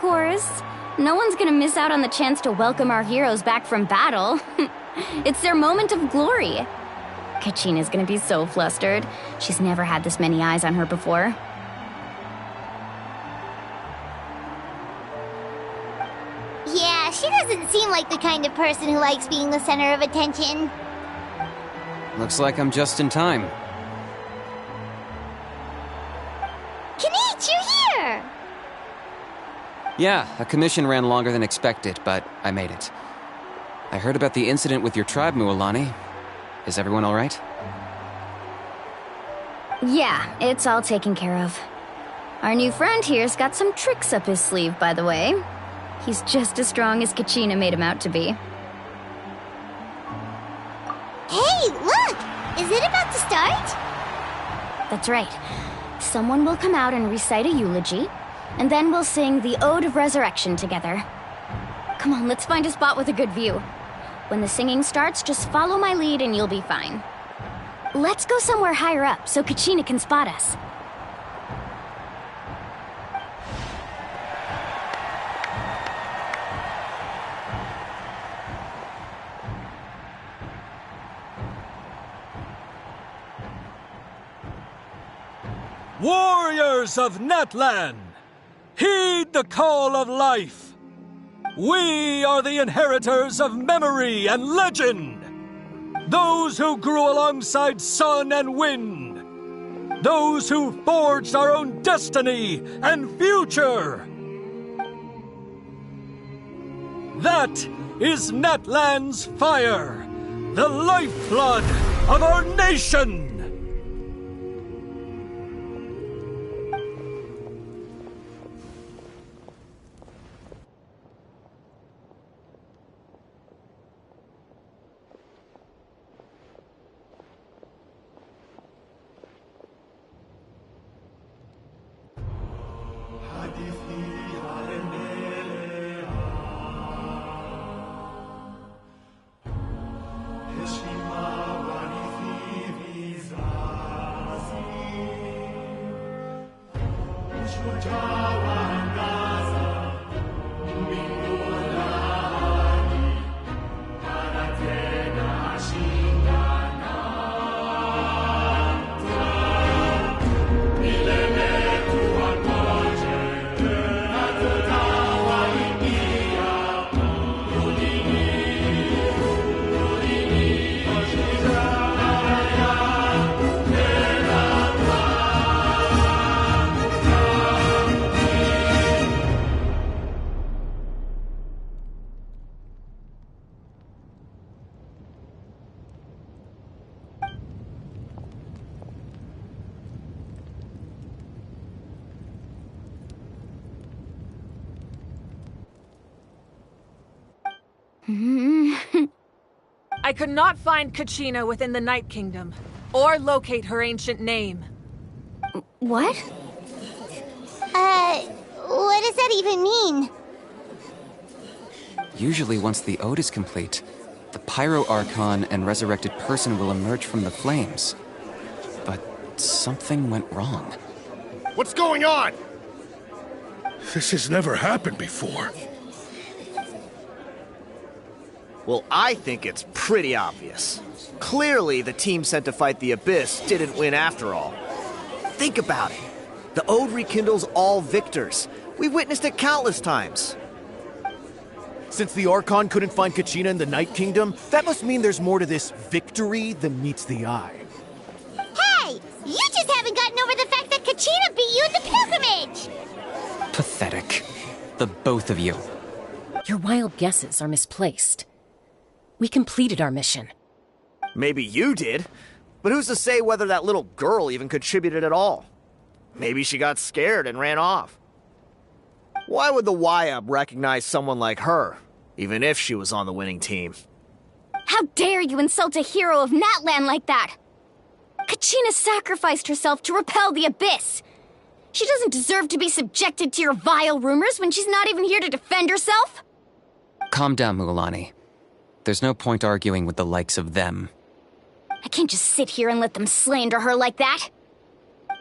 course. No one's gonna miss out on the chance to welcome our heroes back from battle. It's their moment of glory. Kachina's gonna be so flustered. She's never had this many eyes on her before. Yeah, she doesn't seem like the kind of person who likes being the center of attention. Looks like I'm just in time. Kinich, you're here! Yeah, a commission ran longer than expected, but I made it. I heard about the incident with your tribe, Mualani. Is everyone all right? Yeah, it's all taken care of. Our new friend here's got some tricks up his sleeve, by the way. He's just as strong as Kachina made him out to be. Hey, look! Is it about to start? That's right. Someone will come out and recite a eulogy, and then we'll sing the Ode of Resurrection together. Come on, let's find a spot with a good view. When the singing starts, just follow my lead and you'll be fine. Let's go somewhere higher up so Kachina can spot us. Warriors of Natlan, heed the call of life. We are the inheritors of memory and legend. Those who grew alongside sun and wind. Those who forged our own destiny and future. That is Natlan's fire, the lifeblood of our nation. I could not find Kachina within the Night Kingdom, or locate her ancient name. What? What does that even mean? Usually once the ode is complete, the Pyro Archon and resurrected person will emerge from the flames. But something went wrong. What's going on? This has never happened before. Well, I think it's pretty obvious. Clearly, the team sent to fight the Abyss didn't win after all. Think about it. The Ode rekindles all victors. We've witnessed it countless times. Since the Archon couldn't find Kachina in the Night Kingdom, that must mean there's more to this victory than meets the eye. Hey! You just haven't gotten over the fact that Kachina beat you in the pilgrimage! Pathetic. The both of you. Your wild guesses are misplaced. We completed our mission. Maybe you did, but who's to say whether that little girl even contributed at all? Maybe she got scared and ran off. Why would the YUB recognize someone like her, even if she was on the winning team? How dare you insult a hero of Natlan like that? Kachina sacrificed herself to repel the Abyss. She doesn't deserve to be subjected to your vile rumors when she's not even here to defend herself. Calm down, Mualani. There's no point arguing with the likes of them. I can't just sit here and let them slander her like that.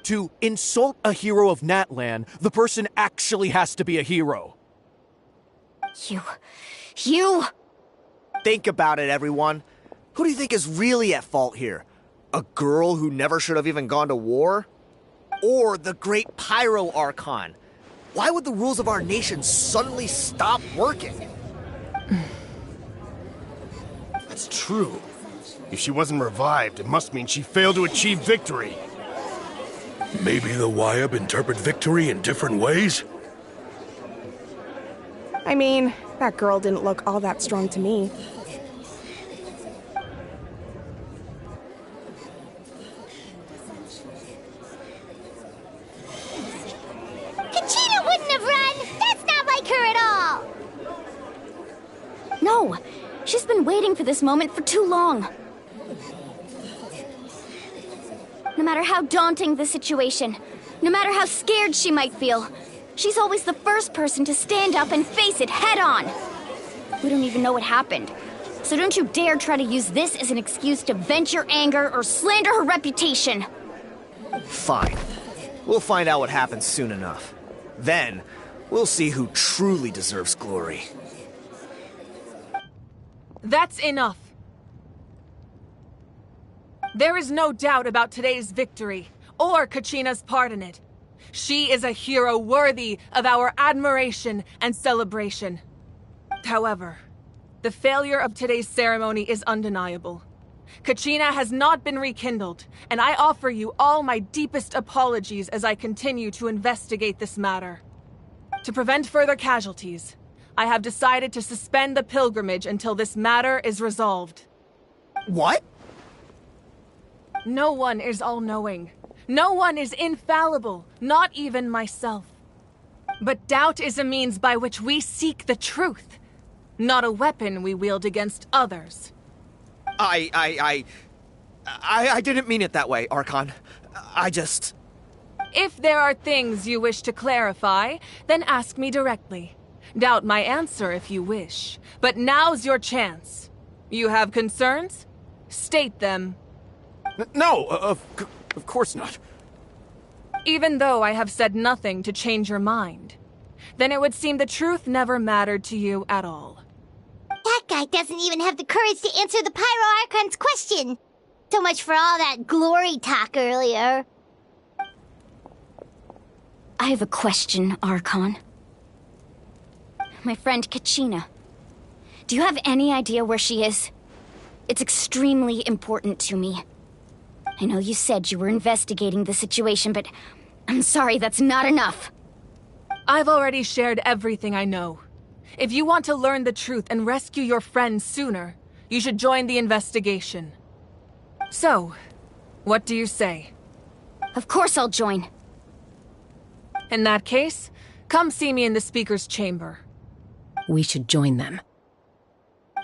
To insult a hero of Natlan, the person actually has to be a hero. You... Think about it, everyone. Who do you think is really at fault here? A girl who never should have even gone to war? Or the great Pyro Archon? Why would the rules of our nation suddenly stop working? That's true. If she wasn't revived, it must mean she failed to achieve victory. Maybe the Wyab interpret victory in different ways? I mean, that girl didn't look all that strong to me. Kachina wouldn't have run! That's not like her at all! No, she's been waiting for this moment for too long. No matter how daunting the situation, no matter how scared she might feel, she's always the first person to stand up and face it head on. We don't even know what happened, so don't you dare try to use this as an excuse to vent your anger or slander her reputation. Fine. We'll find out what happens soon enough. Then, we'll see who truly deserves glory. That's enough. There is no doubt about today's victory, or Kachina's part in it. She is a hero worthy of our admiration and celebration. However, the failure of today's ceremony is undeniable. Kachina has not been rekindled, and I offer you all my deepest apologies as I continue to investigate this matter. To prevent further casualties, I have decided to suspend the pilgrimage until this matter is resolved. What? No one is all-knowing. No one is infallible, not even myself. But doubt is a means by which we seek the truth, not a weapon we wield against others. I didn't mean it that way, Archon. If there are things you wish to clarify, then ask me directly. Doubt my answer if you wish, but now's your chance. You have concerns? State them. No, of course not. Even though I have said nothing to change your mind, then it would seem the truth never mattered to you at all. That guy doesn't even have the courage to answer the Pyro Archon's question. So much for all that glory talk earlier. I have a question, Archon. My friend Kachina. Do you have any idea where she is? It's extremely important to me. I know you said you were investigating the situation, but I'm sorry, that's not enough. I've already shared everything I know. If you want to learn the truth and rescue your friends sooner, you should join the investigation. So, what do you say? Of course I'll join. In that case, come see me in the speaker's chamber. We should join them.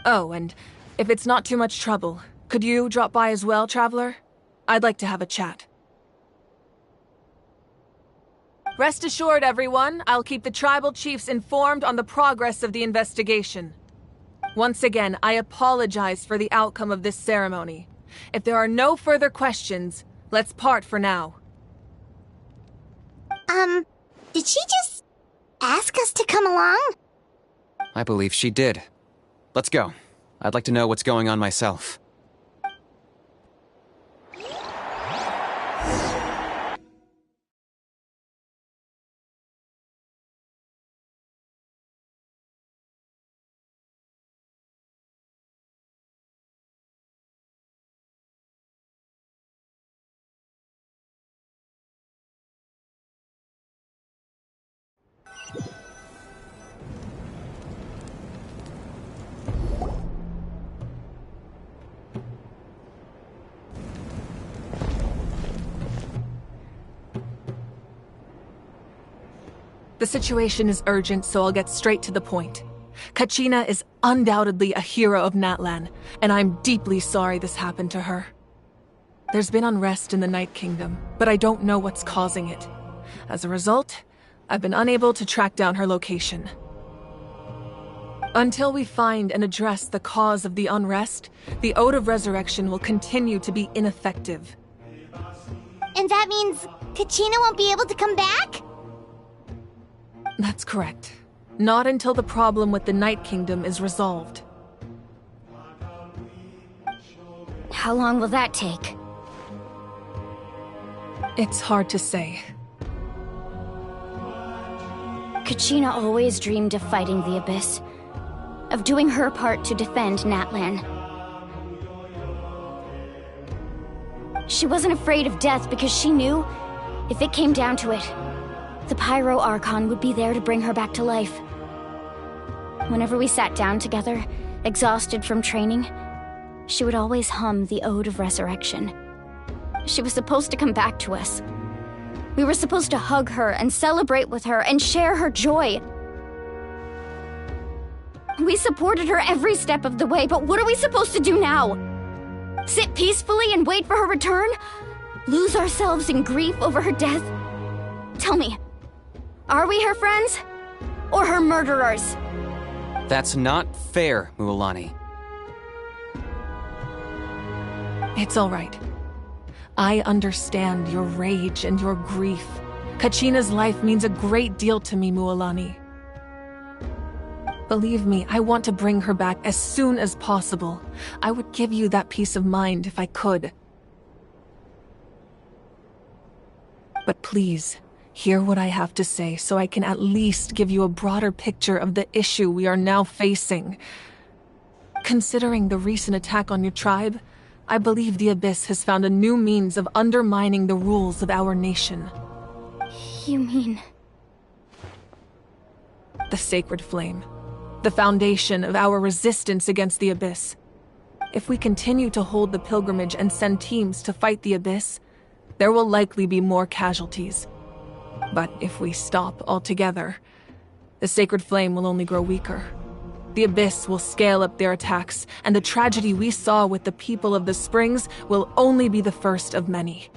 Oh, and if it's not too much trouble, could you drop by as well, Traveler? I'd like to have a chat. Rest assured, everyone, I'll keep the tribal chiefs informed on the progress of the investigation. Once again, I apologize for the outcome of this ceremony. If there are no further questions, let's part for now. Did she just ask us to come along? I believe she did. Let's go. I'd like to know what's going on myself. The situation is urgent, so I'll get straight to the point. Kachina is undoubtedly a hero of Natlan, and I'm deeply sorry this happened to her. There's been unrest in the Night Kingdom, but I don't know what's causing it. As a result, I've been unable to track down her location. Until we find and address the cause of the unrest, the Ode of Resurrection will continue to be ineffective. And that means Kachina won't be able to come back? That's correct. Not until the problem with the Night Kingdom is resolved. How long will that take? It's hard to say. Kachina always dreamed of fighting the Abyss. Of doing her part to defend Natlan. She wasn't afraid of death because she knew, if it came down to it, the Pyro Archon would be there to bring her back to life. Whenever we sat down together, exhausted from training, she would always hum the Ode of Resurrection. She was supposed to come back to us. We were supposed to hug her and celebrate with her and share her joy. We supported her every step of the way, but what are we supposed to do now? Sit peacefully and wait for her return? Lose ourselves in grief over her death? Tell me, are we her friends? Or her murderers? That's not fair, Mualani. It's all right. I understand your rage and your grief. Kachina's life means a great deal to me, Mualani. Believe me, I want to bring her back as soon as possible. I would give you that peace of mind if I could. But please, hear what I have to say so I can at least give you a broader picture of the issue we are now facing. Considering the recent attack on your tribe, I believe the Abyss has found a new means of undermining the rules of our nation. You mean... The Sacred Flame. The foundation of our resistance against the Abyss. If we continue to hold the pilgrimage and send teams to fight the Abyss, there will likely be more casualties. But if we stop altogether, the Sacred Flame will only grow weaker. The Abyss will scale up their attacks, and the tragedy we saw with the people of the Springs will only be the first of many.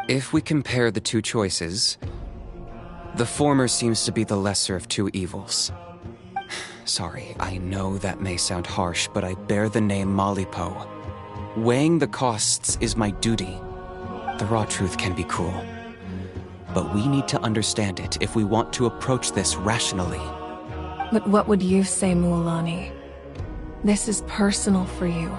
If we compare the two choices, the former seems to be the lesser of two evils. Sorry, I know that may sound harsh, but I bear the name Malipo. Weighing the costs is my duty. The raw truth can be cruel. But we need to understand it if we want to approach this rationally. But what would you say, Mualani? This is personal for you.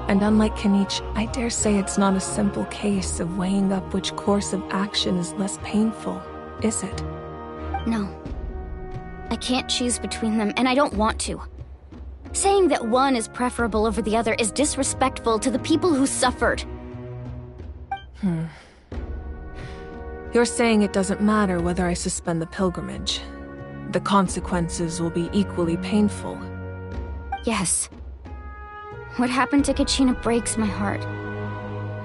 And unlike Kanich, I dare say it's not a simple case of weighing up which course of action is less painful, is it? No. I can't choose between them, and I don't want to. Saying that one is preferable over the other is disrespectful to the people who suffered. You're saying it doesn't matter whether I suspend the pilgrimage. The consequences will be equally painful. Yes. What happened to Kachina breaks my heart.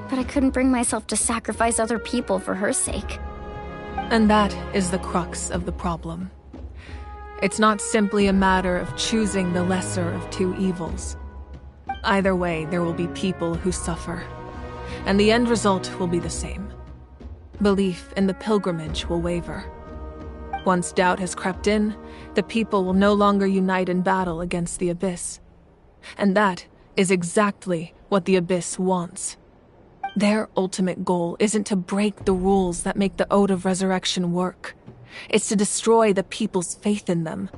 But I couldn't bring myself to sacrifice other people for her sake. And that is the crux of the problem. It's not simply a matter of choosing the lesser of two evils. Either way, there will be people who suffer. And the end result will be the same. Belief in the pilgrimage will waver. Once doubt has crept in, the people will no longer unite in battle against the Abyss. And that is exactly what the Abyss wants. Their ultimate goal isn't to break the rules that make the Ode of Resurrection work. It's to destroy the people's faith in them.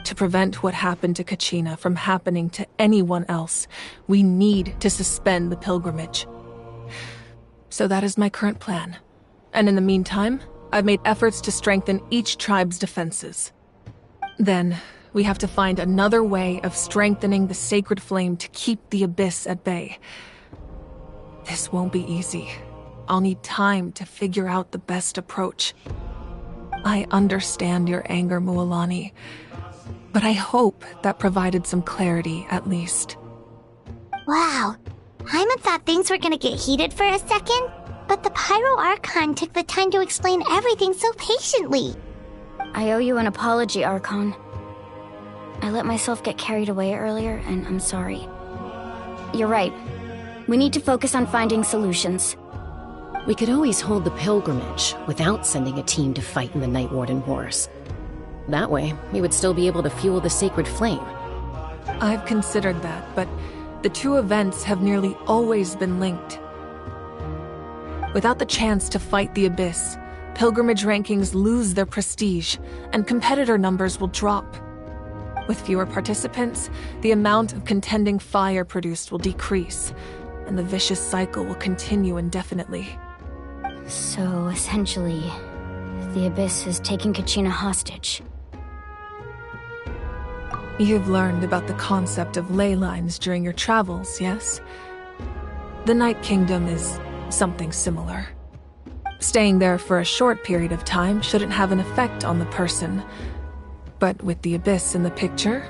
To prevent what happened to Kachina from happening to anyone else, we need to suspend the pilgrimage. So that is my current plan. And in the meantime, I've made efforts to strengthen each tribe's defenses. Then, we have to find another way of strengthening the Sacred Flame to keep the Abyss at bay. This won't be easy. I'll need time to figure out the best approach. I understand your anger, Mualani, but I hope that provided some clarity, at least. Wow. Hyman thought things were gonna get heated for a second, but the Pyro Archon took the time to explain everything so patiently. I owe you an apology, Archon. I let myself get carried away earlier, and I'm sorry. You're right. We need to focus on finding solutions. We could always hold the pilgrimage without sending a team to fight in the Night Warden Wars. That way, we would still be able to fuel the Sacred Flame. I've considered that, but the two events have nearly always been linked. Without the chance to fight the Abyss, pilgrimage rankings lose their prestige, and competitor numbers will drop. With fewer participants, the amount of contending fire produced will decrease, and the vicious cycle will continue indefinitely. So, essentially, the Abyss is taking Kachina hostage. You've learned about the concept of ley lines during your travels, yes? The Night Kingdom is something similar. Staying there for a short period of time shouldn't have an effect on the person. But with the Abyss in the picture,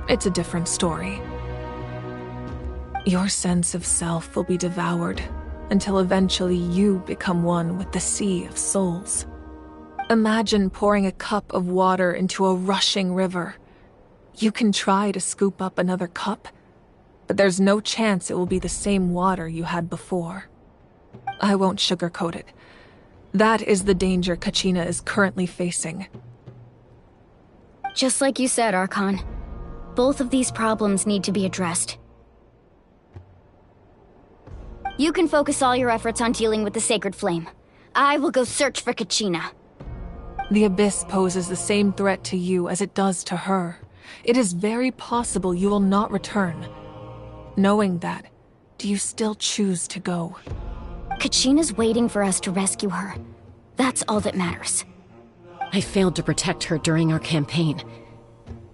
it's a different story. Your sense of self will be devoured until eventually you become one with the Sea of Souls. Imagine pouring a cup of water into a rushing river. You can try to scoop up another cup, but there's no chance it will be the same water you had before. I won't sugarcoat it. That is the danger Kachina is currently facing. Just like you said, Archon. Both of these problems need to be addressed. You can focus all your efforts on dealing with the Sacred Flame. I will go search for Kachina. The Abyss poses the same threat to you as it does to her. It is very possible you will not return. Knowing that, do you still choose to go? Kachina's waiting for us to rescue her. That's all that matters. I failed to protect her during our campaign,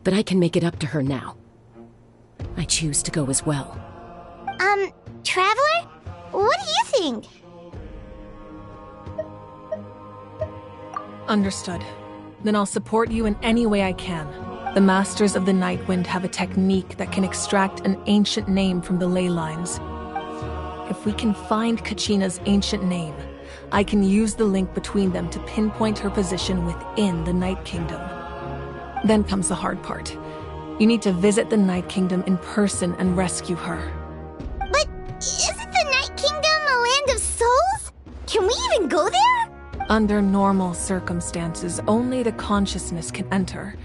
but I can make it up to her now. I choose to go as well. Traveler? What do you think? Understood. Then I'll support you in any way I can. The Masters of the Nightwind have a technique that can extract an ancient name from the ley lines. If we can find Kachina's ancient name, I can use the link between them to pinpoint her position within the Night Kingdom. Then comes the hard part. You need to visit the Night Kingdom in person and rescue her. But isn't the Night Kingdom a land of souls? Can we even go there? Under normal circumstances, only the consciousness can enter.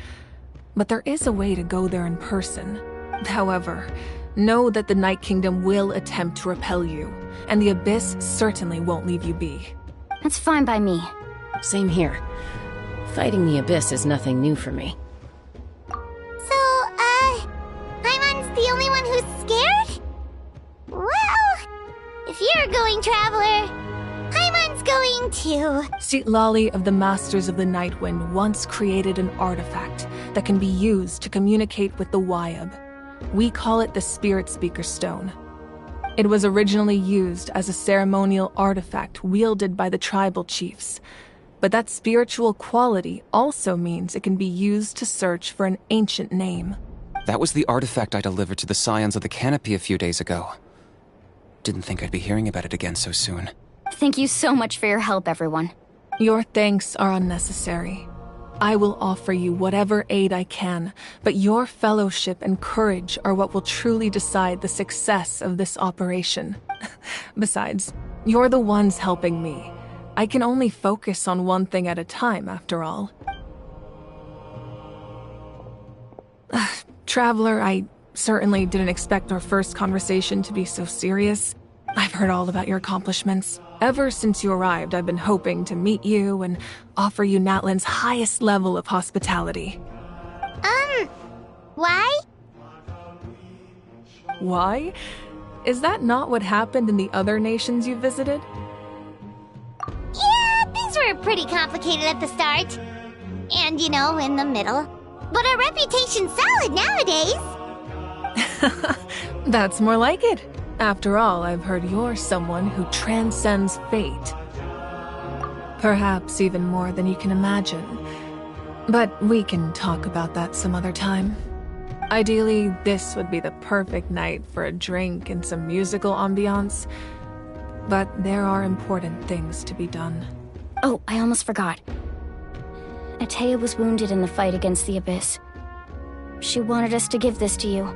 But there is a way to go there in person. However, know that the Night Kingdom will attempt to repel you, and the Abyss certainly won't leave you be. That's fine by me. Same here. Fighting the Abyss is nothing new for me. So, Paimon's the only one who's scared? Well, if you're going, Traveler, Paimon's going too. Citlali of the Masters of the Nightwind once created an artifact that can be used to communicate with the Wayab. We call it the Spirit Speaker Stone. It was originally used as a ceremonial artifact wielded by the tribal chiefs, but that spiritual quality also means it can be used to search for an ancient name. That was the artifact I delivered to the Scions of the Canopy a few days ago. Didn't think I'd be hearing about it again so soon. Thank you so much for your help, everyone. Your thanks are unnecessary. I will offer you whatever aid I can, but your fellowship and courage are what will truly decide the success of this operation. Besides, you're the ones helping me. I can only focus on one thing at a time, after all. Traveler, I certainly didn't expect our first conversation to be so serious. I've heard all about your accomplishments. Ever since you arrived, I've been hoping to meet you and offer you Natlan's highest level of hospitality. Why? Why? Is that not what happened in the other nations you visited? Yeah, things were pretty complicated at the start. And, in the middle. But our reputation's solid nowadays. That's more like it. After all, I've heard you're someone who transcends fate. Perhaps even more than you can imagine. But we can talk about that some other time. Ideally, this would be the perfect night for a drink and some musical ambiance. But there are important things to be done. Oh, I almost forgot. Atea was wounded in the fight against the Abyss. She wanted us to give this to you.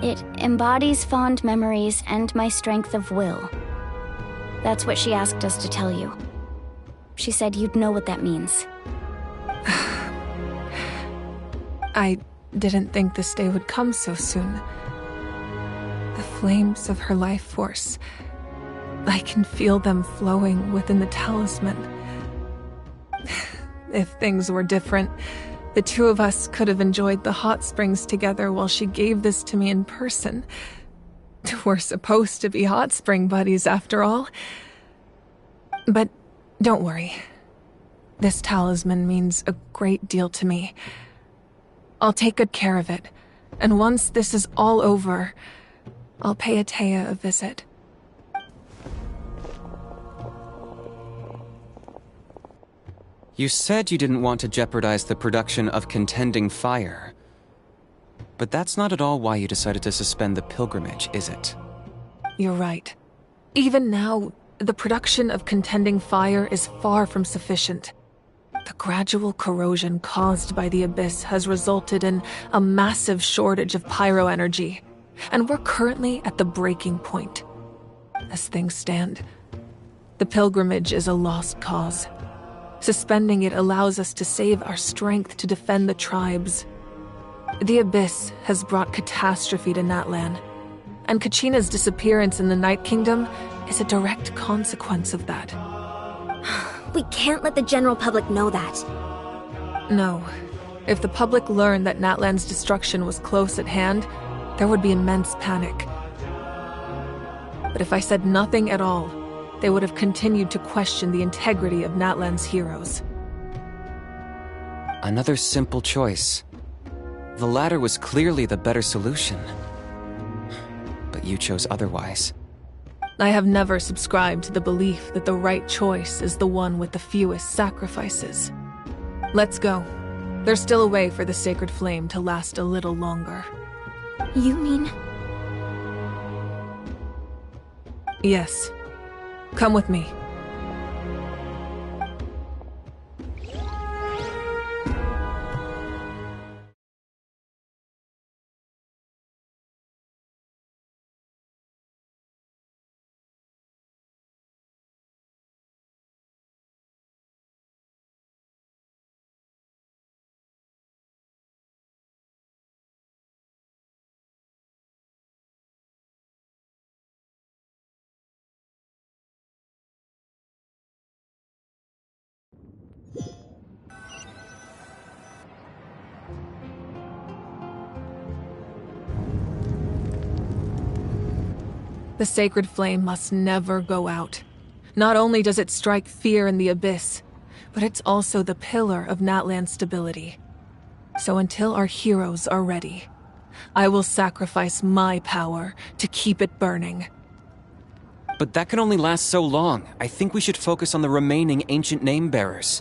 It embodies fond memories and my strength of will. That's what she asked us to tell you. She said you'd know what that means. I didn't think this day would come so soon. The flames of her life force. I can feel them flowing within the talisman. If things were different, the two of us could have enjoyed the hot springs together while she gave this to me in person. We're supposed to be hot spring buddies after all. But don't worry. This talisman means a great deal to me. I'll take good care of it, and once this is all over, I'll pay Atea a visit. You said you didn't want to jeopardize the production of contending fire. But that's not at all why you decided to suspend the pilgrimage, is it? You're right. Even now, the production of contending fire is far from sufficient. The gradual corrosion caused by the Abyss has resulted in a massive shortage of pyro energy, and we're currently at the breaking point. As things stand, the pilgrimage is a lost cause. Suspending it allows us to save our strength to defend the tribes. The Abyss has brought catastrophe to Natlan, and Kachina's disappearance in the Night Kingdom is a direct consequence of that. We can't let the general public know that. No. If the public learned that Natlan's destruction was close at hand, there would be immense panic. But if I said nothing at all, they would have continued to question the integrity of Natlan's heroes. Another simple choice. The latter was clearly the better solution. But you chose otherwise. I have never subscribed to the belief that the right choice is the one with the fewest sacrifices. Let's go. There's still a way for the sacred flame to last a little longer. You mean? Yes. Come with me. The sacred flame must never go out. Not only does it strike fear in the Abyss, but it's also the pillar of Natlan's stability. So until our heroes are ready, I will sacrifice my power to keep it burning. But that can only last so long. I think we should focus on the remaining ancient name-bearers.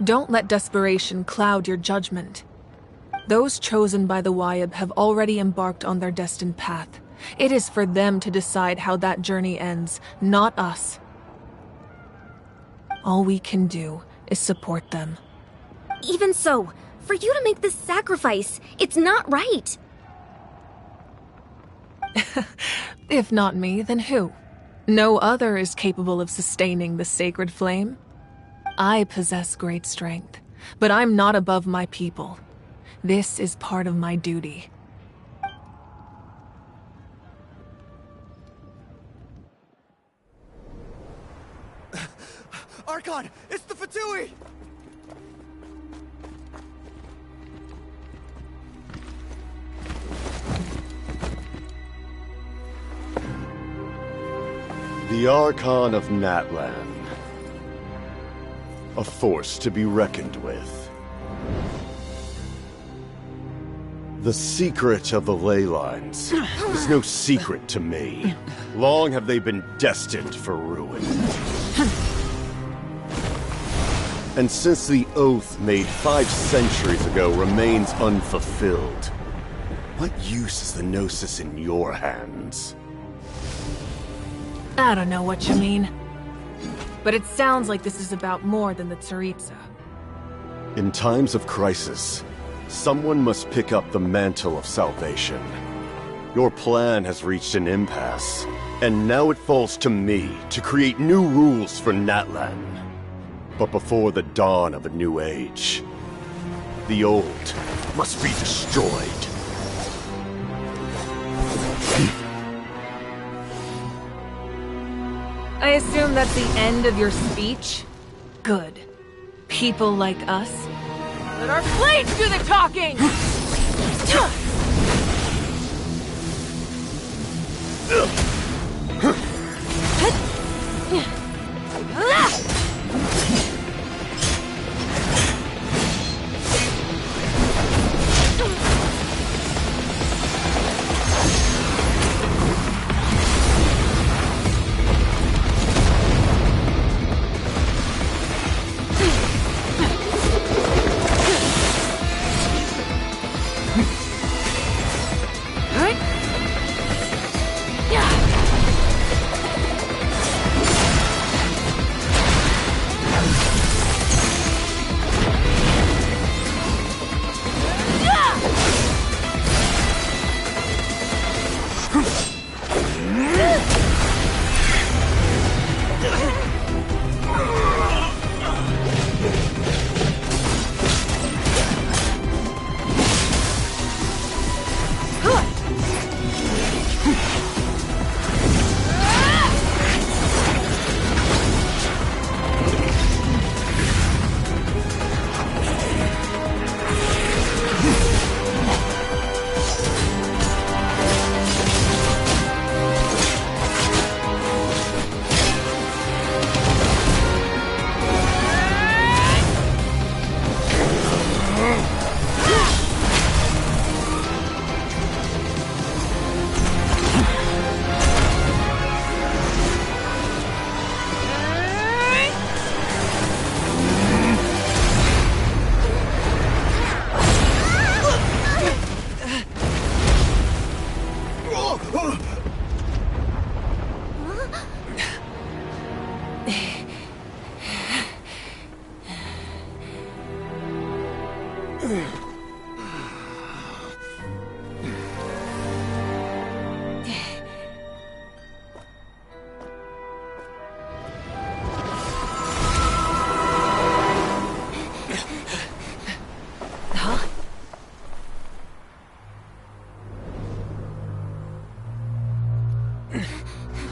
Don't let desperation cloud your judgment. Those chosen by the Wayab have already embarked on their destined path. It is for them to decide how that journey ends, not us. All we can do is support them. Even so, for you to make this sacrifice, it's not right. If not me, then who? No other is capable of sustaining the sacred flame. I possess great strength, but I'm not above my people. This is part of my duty. Archon! It's the Fatui! The Archon of Natlan. A force to be reckoned with. The secret of the ley lines is no secret to me. Long have they been destined for ruin. And since the oath made 5 centuries ago remains unfulfilled, what use is the Gnosis in your hands? I don't know what you mean. But it sounds like this is about more than the Tsaritsa. In times of crisis, someone must pick up the mantle of salvation. Your plan has reached an impasse, and now it falls to me to create new rules for Natlan. But before the dawn of a new age, the old must be destroyed. I assume that's the end of your speech? Good. People like us. Let our blades do the talking!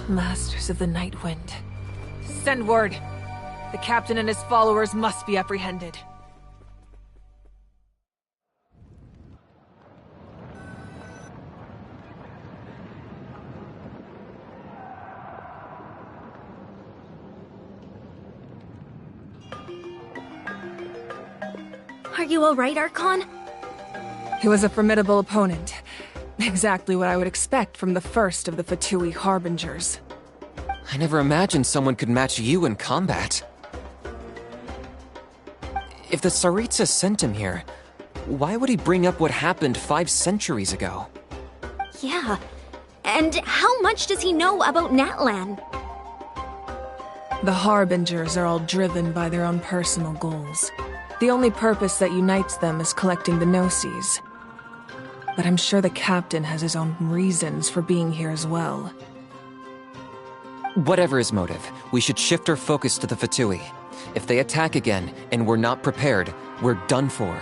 Masters of the Night Wind. Send word. The captain and his followers must be apprehended. Are you alright, Archon? He was a formidable opponent. Exactly what I would expect from the first of the Fatui Harbingers. I never imagined someone could match you in combat. If the Tsaritsa sent him here, why would he bring up what happened 5 centuries ago? Yeah. And how much does he know about Natlan? The Harbingers are all driven by their own personal goals. The only purpose that unites them is collecting the Gnosis. But I'm sure the captain has his own reasons for being here as well. Whatever his motive, we should shift our focus to the Fatui. If they attack again, and we're not prepared, we're done for.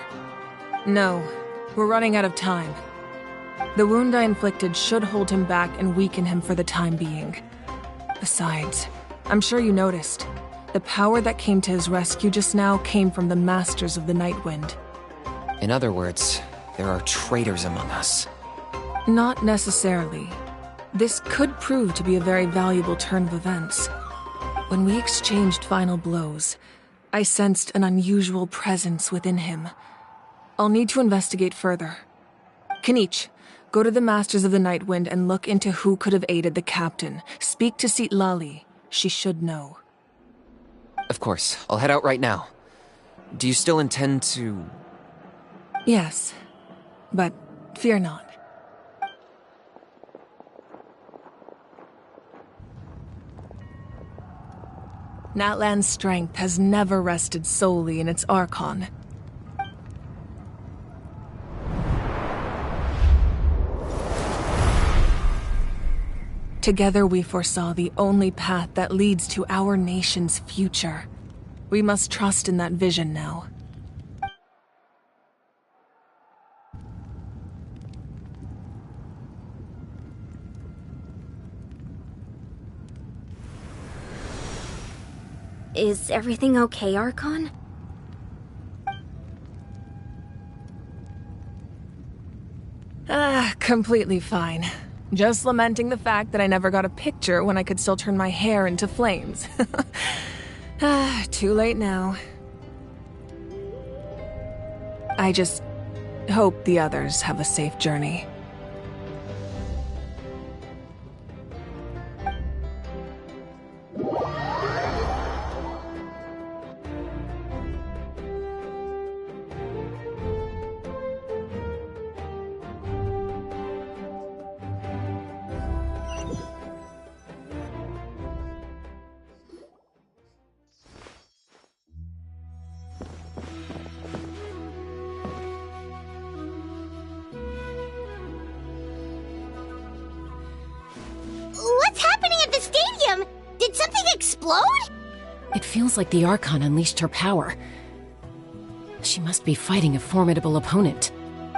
No, we're running out of time. The wound I inflicted should hold him back and weaken him for the time being. Besides, I'm sure you noticed, the power that came to his rescue just now came from the Masters of the Night Wind. In other words, there are traitors among us. Not necessarily. This could prove to be a very valuable turn of events. When we exchanged final blows, I sensed an unusual presence within him. I'll need to investigate further. Kanich, go to the Masters of the Night Wind and look into who could have aided the captain. Speak to Citlali. She should know. Of course, I'll head out right now. Do you still intend to... Yes, but fear not. Natlan's strength has never rested solely in its Archon. Together we foresaw the only path that leads to our nation's future. We must trust in that vision now. Is everything okay, Archon? Completely fine. Just lamenting the fact that I never got a picture when I could still turn my hair into flames. Too late now. I just hope the others have a safe journey. What's happening at the stadium? Did something explode? It feels like the Archon unleashed her power. She must be fighting a formidable opponent.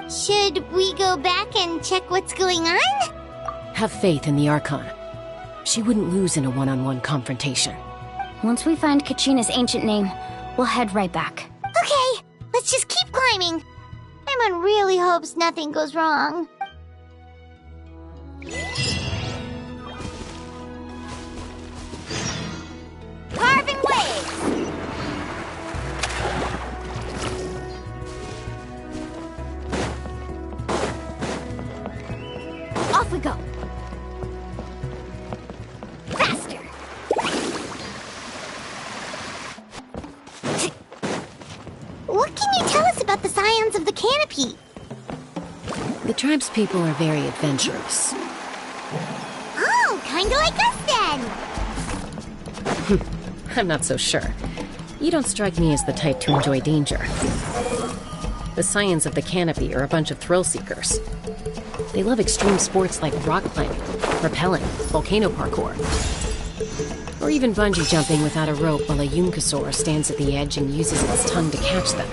Should we go back and check what's going on? Have faith in the Archon. She wouldn't lose in a one-on-one confrontation. Once we find Kachina's ancient name, we'll head right back. Okay, let's just keep climbing. Paimon really hopes nothing goes wrong. Carving waves! Off we go. Faster! What can you tell us about the scions of the canopy? The tribe's people are very adventurous. Oh, kinda like us then! I'm not so sure. You don't strike me as the type to enjoy danger. The scions of the canopy are a bunch of thrill seekers. They love extreme sports like rock climbing, rappelling, volcano parkour, or even bungee jumping without a rope while a Yunkasaur stands at the edge and uses its tongue to catch them.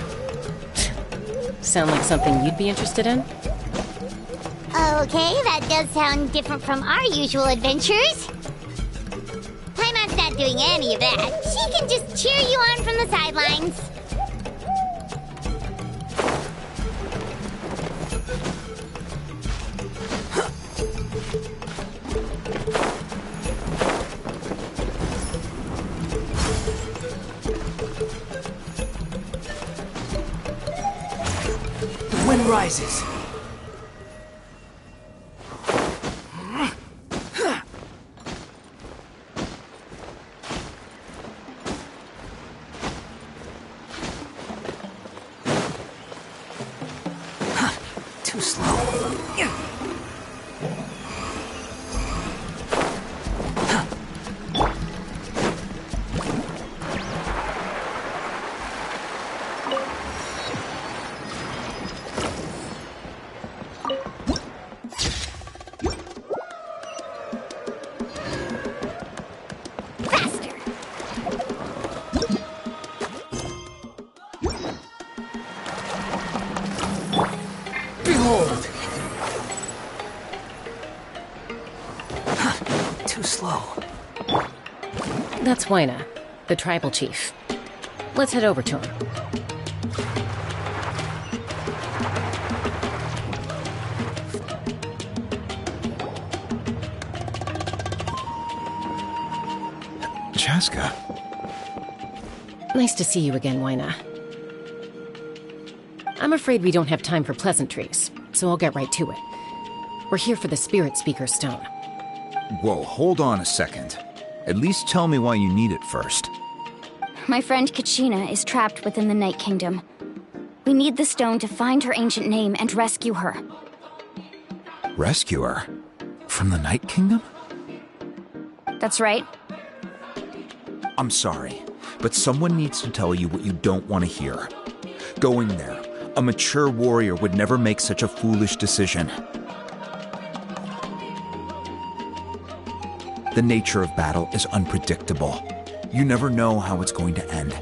Sound like something you'd be interested in? Okay, that does sound different from our usual adventures. Paimon's not doing any of that. She can just cheer you on from the sidelines. The wind rises. Too slow. Behold! Too slow. That's Huayna, the tribal chief. Let's head over to him. Chaska. Nice to see you again, Huayna. I'm afraid we don't have time for pleasantries, so I'll get right to it. We're here for the Spirit Speaker Stone. Whoa, hold on a second. At least tell me why you need it first. My friend Kachina is trapped within the Night Kingdom. We need the stone to find her ancient name and rescue her. Rescue her? From the Night Kingdom? That's right. I'm sorry, but someone needs to tell you what you don't want to hear. Going there, a mature warrior would never make such a foolish decision. The nature of battle is unpredictable. You never know how it's going to end.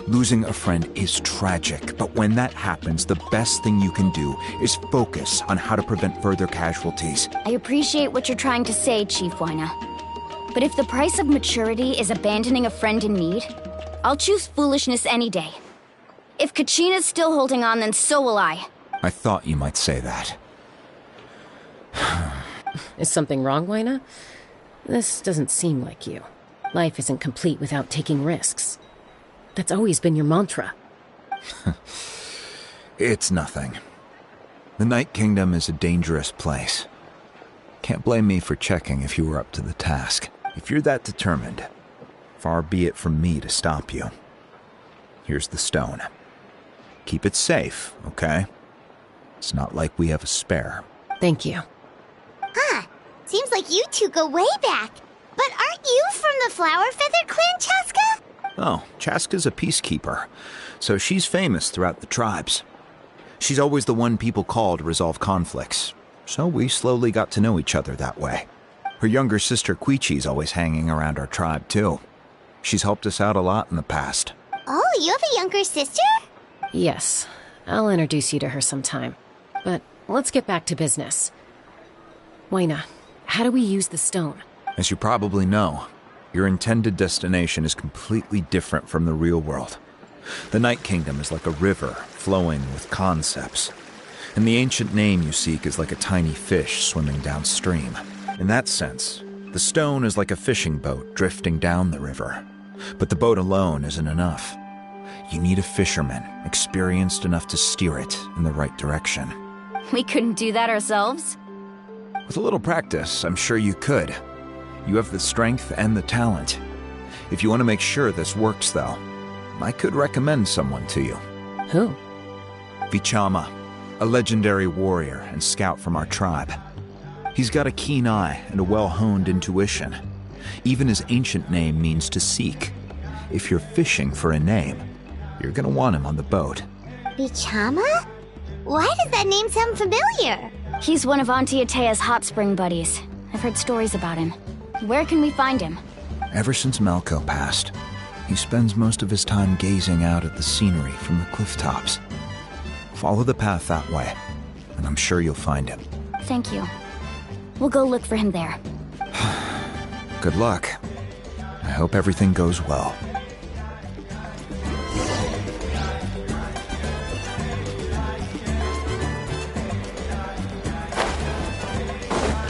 Losing a friend is tragic, but when that happens, the best thing you can do is focus on how to prevent further casualties. I appreciate what you're trying to say, Chief Huayna. But if the price of maturity is abandoning a friend in need, I'll choose foolishness any day. If Kachina's still holding on, then so will I. I thought you might say that. Is something wrong, Wyna? This doesn't seem like you. Life isn't complete without taking risks. That's always been your mantra. It's nothing. The Night Kingdom is a dangerous place. Can't blame me for checking if you were up to the task. If you're that determined, far be it from me to stop you. Here's the stone. Keep it safe, okay? It's not like we have a spare. Thank you. Seems like you two go way back. But aren't you from the Flower Feather Clan, Chaska? Oh, Chaska's a peacekeeper, so she's famous throughout the tribes. She's always the one people call to resolve conflicts, so we slowly got to know each other that way. Her younger sister Quichi's always hanging around our tribe, too. She's helped us out a lot in the past. Oh, you have a younger sister? Yes, I'll introduce you to her sometime. But let's get back to business. Wyna, how do we use the stone? As you probably know, your intended destination is completely different from the real world. The Night Kingdom is like a river flowing with concepts, and the ancient name you seek is like a tiny fish swimming downstream. In that sense, the stone is like a fishing boat drifting down the river, but the boat alone isn't enough. You need a fisherman experienced enough to steer it in the right direction. We couldn't do that ourselves? With a little practice, I'm sure you could. You have the strength and the talent. If you want to make sure this works, though, I could recommend someone to you. Who? Vichama, a legendary warrior and scout from our tribe. He's got a keen eye and a well-honed intuition. Even his ancient name means to seek. If you're fishing for a name, you're gonna want him on the boat. Vichama? Why does that name sound familiar? He's one of Auntie Atea's hot spring buddies. I've heard stories about him. Where can we find him? Ever since Malco passed, he spends most of his time gazing out at the scenery from the cliff tops. Follow the path that way, and I'm sure you'll find him. Thank you. We'll go look for him there. Good luck. I hope everything goes well.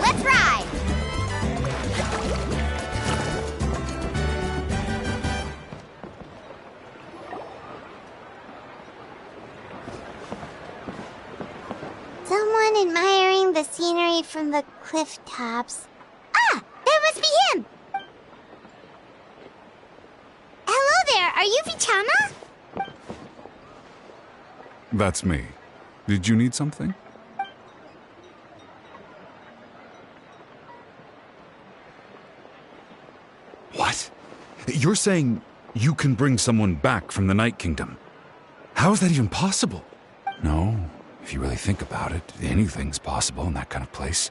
Let's ride! Someone admiring the scenery from the cliff tops. Ah! That must be him! Hello there, are you Vichama? That's me. Did you need something? What? You're saying you can bring someone back from the Night Kingdom? How is that even possible? No, if you really think about it, anything's possible in that kind of place.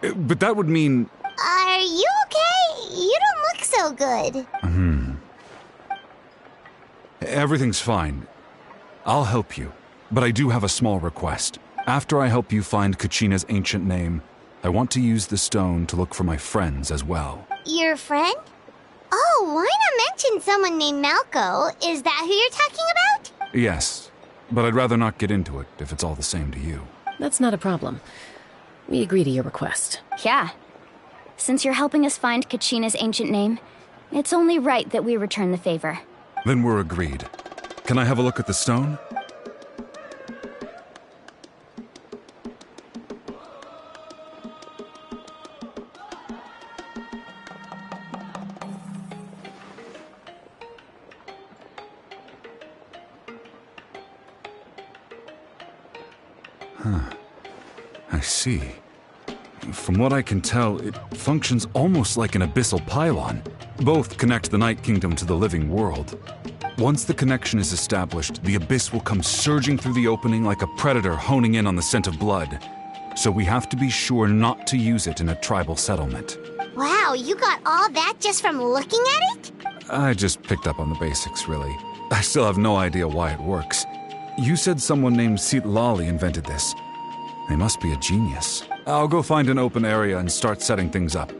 But that would mean... Are you okay? You don't look so good. Everything's fine. I'll help you, but I do have a small request. After I help you find Kachina's ancient name, I want to use the stone to look for my friends as well. Your friend? Oh, why not mention someone named Malco? Is that who you're talking about? Yes, but I'd rather not get into it if it's all the same to you. That's not a problem. We agree to your request. Yeah. Since you're helping us find Kachina's ancient name, it's only right that we return the favor. Then we're agreed. Can I have a look at the stone? I see. From what I can tell, it functions almost like an abyssal pylon. Both connect the Night Kingdom to the living world. Once the connection is established, the abyss will come surging through the opening like a predator honing in on the scent of blood. So we have to be sure not to use it in a tribal settlement. Wow, you got all that just from looking at it? I just picked up on the basics, really. I still have no idea why it works. You said someone named Sitlali invented this. They must be a genius. I'll go find an open area and start setting things up.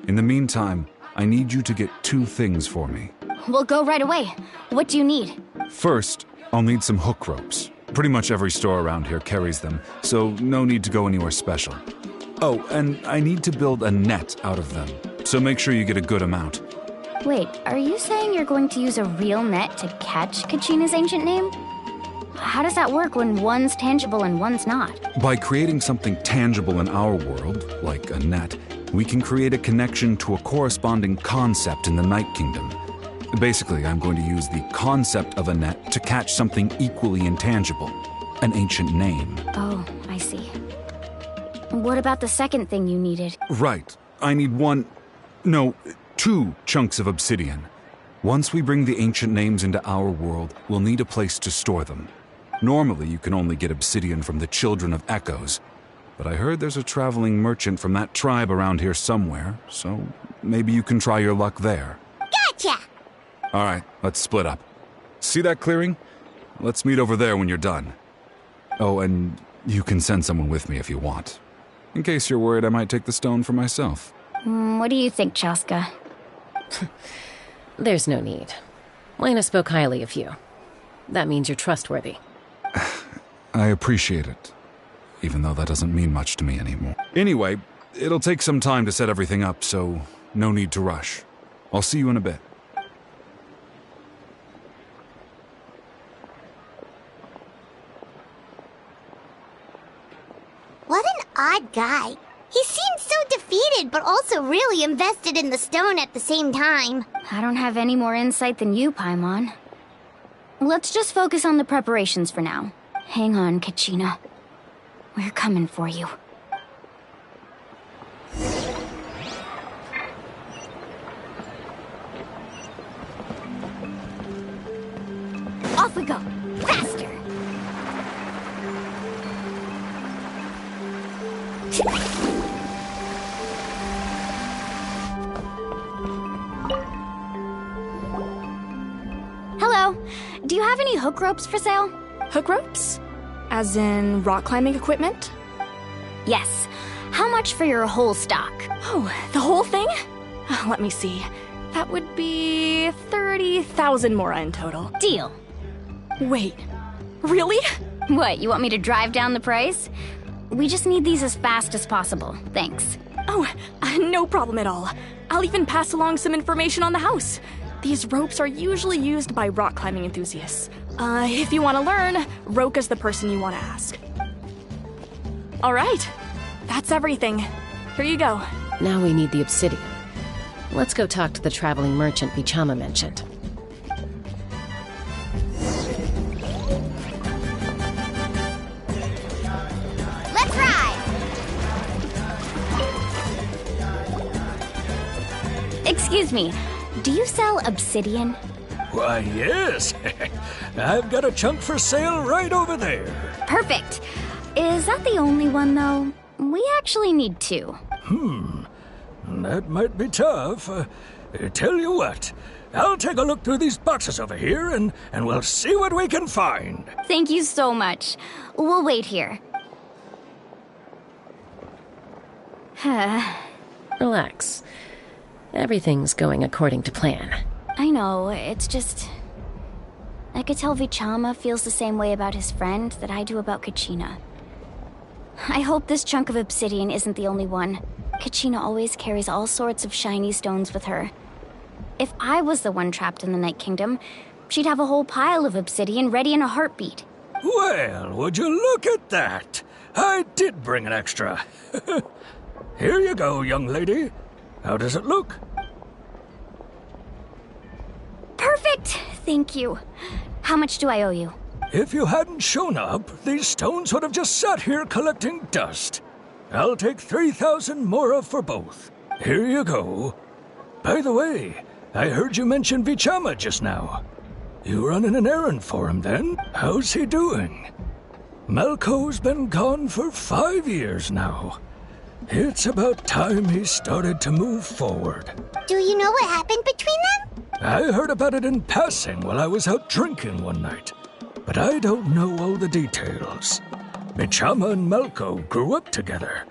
In the meantime, I need you to get 2 things for me. We'll go right away. What do you need? First, I'll need some hook ropes. Pretty much every store around here carries them, so no need to go anywhere special. Oh, and I need to build a net out of them, so make sure you get a good amount. Wait, are you saying you're going to use a real net to catch Kachina's ancient name? How does that work when one's tangible and one's not? By creating something tangible in our world, like a net, we can create a connection to a corresponding concept in the Night Kingdom. Basically, I'm going to use the concept of a net to catch something equally intangible, an ancient name. Oh, I see. What about the second thing you needed? Right. I need two chunks of obsidian. Once we bring the ancient names into our world, we'll need a place to store them. Normally, you can only get obsidian from the Children of Echoes, but I heard there's a traveling merchant from that tribe around here somewhere, so maybe you can try your luck there. Gotcha! All right, let's split up. See that clearing? Let's meet over there when you're done. Oh, and you can send someone with me if you want. In case you're worried I might take the stone for myself. What do you think, Chaska? There's no need. Lena spoke highly of you. That means you're trustworthy. I appreciate it, even though that doesn't mean much to me anymore. Anyway, it'll take some time to set everything up, so no need to rush. I'll see you in a bit. What an odd guy. He seems so defeated, but also really invested in the stone at the same time. I don't have any more insight than you, Paimon. Let's just focus on the preparations for now. Hang on, Kachina. We're coming for you. Off we go! Faster! Hello. Do you have any hook ropes for sale? Hook ropes? As in rock climbing equipment? Yes. How much for your whole stock? Oh, the whole thing? Let me see. That would be 30,000 mora in total. Deal. Wait, really? What, you want me to drive down the price? We just need these as fast as possible. Thanks. Oh, no problem at all. I'll even pass along some information on the house. These ropes are usually used by rock climbing enthusiasts. If you want to learn, Roka's the person you want to ask. All right, that's everything. Here you go. Now we need the obsidian. Let's go talk to the traveling merchant Bichama mentioned. Let's ride! Excuse me, do you sell obsidian? Why, yes. I've got a chunk for sale right over there. Perfect. Is that the only one, though? We actually need two. That might be tough. Tell you what, I'll take a look through these boxes over here and we'll see what we can find. Thank you so much. We'll wait here. Relax. Everything's going according to plan. I know, it's just... I could tell Vichama feels the same way about his friend that I do about Kachina. I hope this chunk of obsidian isn't the only one. Kachina always carries all sorts of shiny stones with her. If I was the one trapped in the Night Kingdom, she'd have a whole pile of obsidian ready in a heartbeat. Well, would you look at that? I did bring an extra. Here you go, young lady. How does it look? Perfect! Thank you. How much do I owe you? If you hadn't shown up, these stones would have just sat here collecting dust. I'll take 3,000 mora for both. Here you go. By the way, I heard you mention Vichama just now. You running an errand for him then? How's he doing? Malko's been gone for 5 years now. It's about time he started to move forward. Do you know what happened between them? I heard about it in passing while I was out drinking one night, but I don't know all the details. Vichama and Malko grew up together,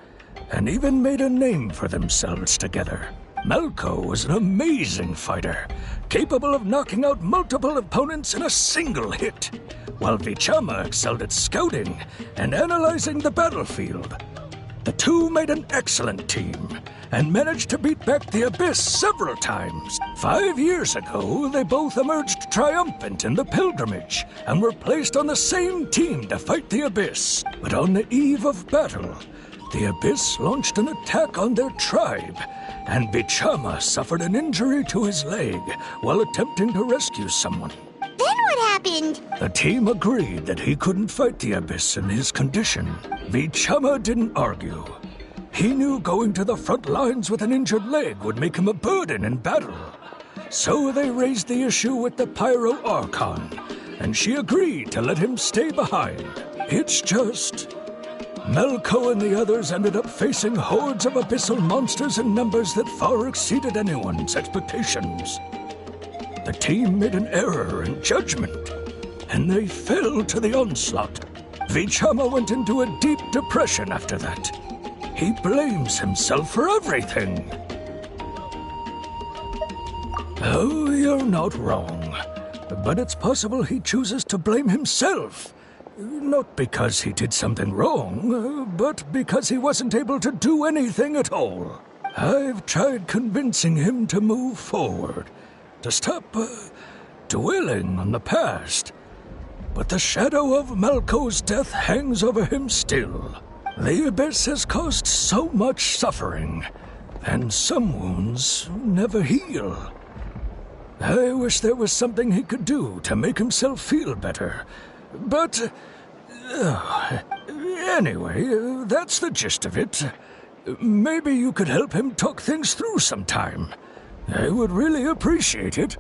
and even made a name for themselves together. Melko was an amazing fighter, capable of knocking out multiple opponents in a single hit, while Vichama excelled at scouting and analyzing the battlefield. The two made an excellent team, and managed to beat back the Abyss several times. 5 years ago, they both emerged triumphant in the pilgrimage, and were placed on the same team to fight the Abyss. But on the eve of battle, the Abyss launched an attack on their tribe, and Vichama suffered an injury to his leg while attempting to rescue someone. Then what happened? The team agreed that he couldn't fight the Abyss in his condition. Vichama didn't argue. He knew going to the front lines with an injured leg would make him a burden in battle. So they raised the issue with the Pyro Archon, and she agreed to let him stay behind. It's just... Melko and the others ended up facing hordes of abyssal monsters in numbers that far exceeded anyone's expectations. The team made an error in judgment, and they fell to the onslaught. Vichama went into a deep depression after that. He blames himself for everything. Oh, you're not wrong. But it's possible he chooses to blame himself. Not because he did something wrong, but because he wasn't able to do anything at all. I've tried convincing him to move forward, to stop dwelling on the past. But the shadow of Melko's death hangs over him still. The Abyss has caused so much suffering, and some wounds never heal. I wish there was something he could do to make himself feel better. But, anyway, that's the gist of it. Maybe you could help him talk things through sometime. I would really appreciate it.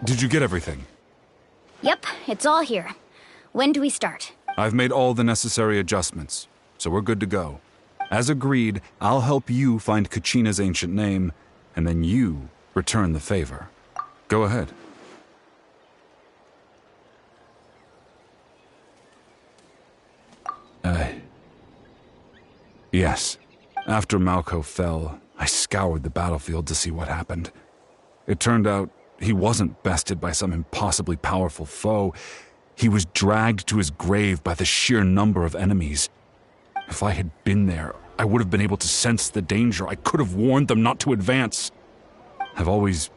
Did you get everything? Yep, it's all here. When do we start? I've made all the necessary adjustments, so we're good to go. As agreed, I'll help you find Kachina's ancient name, and then you return the favor. Go ahead. Yes. After Malko fell, I scoured the battlefield to see what happened. It turned out he wasn't bested by some impossibly powerful foe. He was dragged to his grave by the sheer number of enemies. If I had been there, I would have been able to sense the danger. I could have warned them not to advance. I've always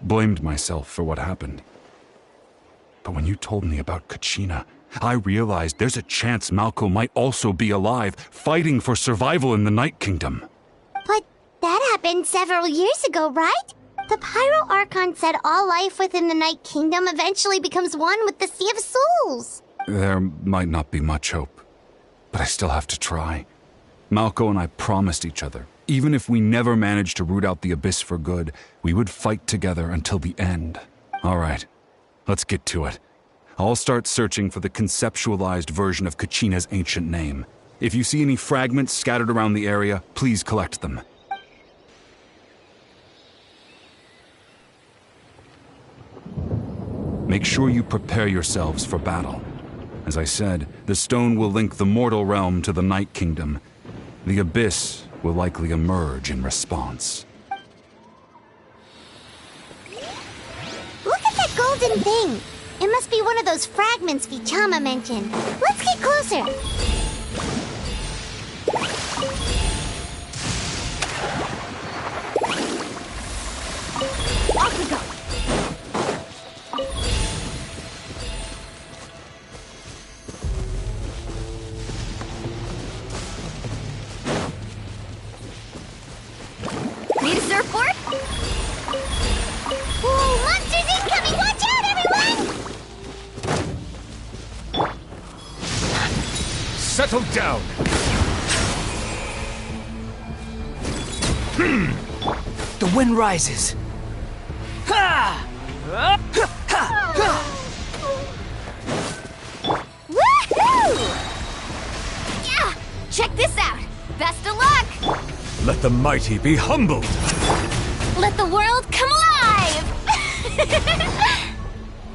blamed myself for what happened. But when you told me about Kachina, I realized there's a chance Malco might also be alive, fighting for survival in the Night Kingdom. But that happened several years ago, right? The Pyro Archon said all life within the Night Kingdom eventually becomes one with the Sea of Souls. There might not be much hope, but I still have to try. Malco and I promised each other, even if we never managed to root out the Abyss for good, we would fight together until the end. All right, let's get to it. I'll start searching for the conceptualized version of Kachina's ancient name. If you see any fragments scattered around the area, please collect them. Make sure you prepare yourselves for battle. As I said, the stone will link the mortal realm to the Night Kingdom. The Abyss will likely emerge in response. Look at that golden thing! It must be one of those fragments Vichama mentioned. Let's get closer! Off we go! Need a surfboard? Whoa, monsters incoming! Watch out, everyone! Settle down! The wind rises. Ha! Woohoo! Yeah! Check this out! Best of luck! Let the mighty be humbled! Let the world come alive!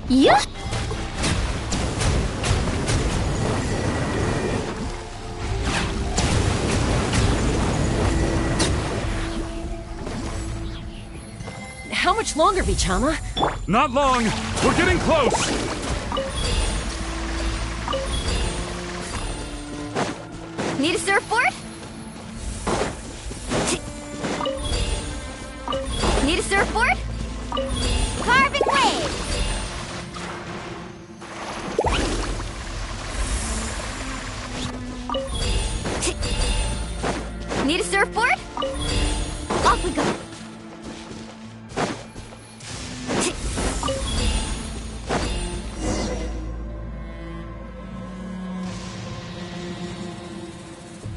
Yeah! How much longer, Vichama? Not long! We're getting close! Need a surfboard? Need a surfboard? Carving waves! Need a surfboard? Off we go!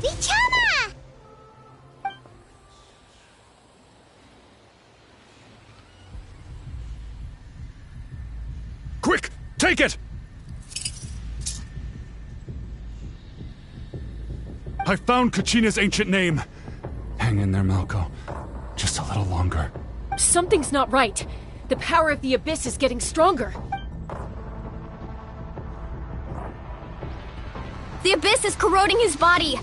Vichama! Quick! Take it! I found Kachina's ancient name. Hang in there, Malco. Just a little longer. Something's not right. The power of the Abyss is getting stronger. The Abyss is corroding his body!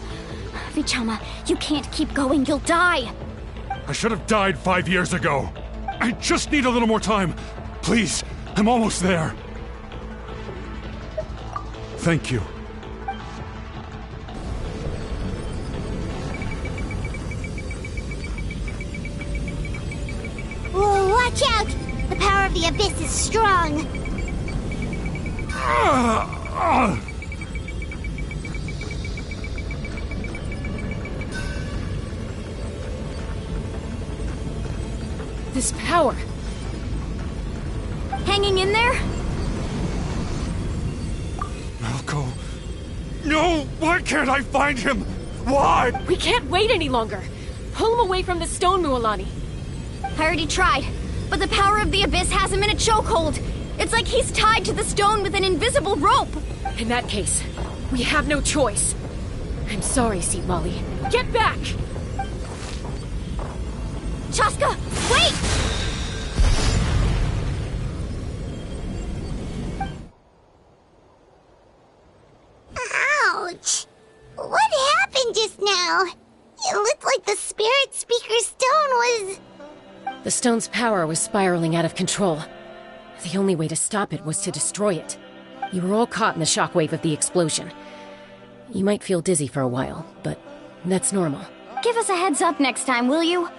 Vichama, you can't keep going, you'll die! I should have died 5 years ago. I just need a little more time. Please, I'm almost there. Thank you. Whoa, watch out! The power of the Abyss is strong! This power. Hanging in there? Malco. No! Why can't I find him? Why? We can't wait any longer. Pull him away from the stone, Mualani. I already tried, but the power of the Abyss has him in a chokehold. It's like he's tied to the stone with an invisible rope. In that case, we have no choice. I'm sorry, Seat Molly. Get back! Chaska, wait! Ouch! What happened just now? It looked like the Spirit Speaker stone was... The stone's power was spiraling out of control. The only way to stop it was to destroy it. You were all caught in the shockwave of the explosion. You might feel dizzy for a while, but that's normal. Give us a heads up next time, will you?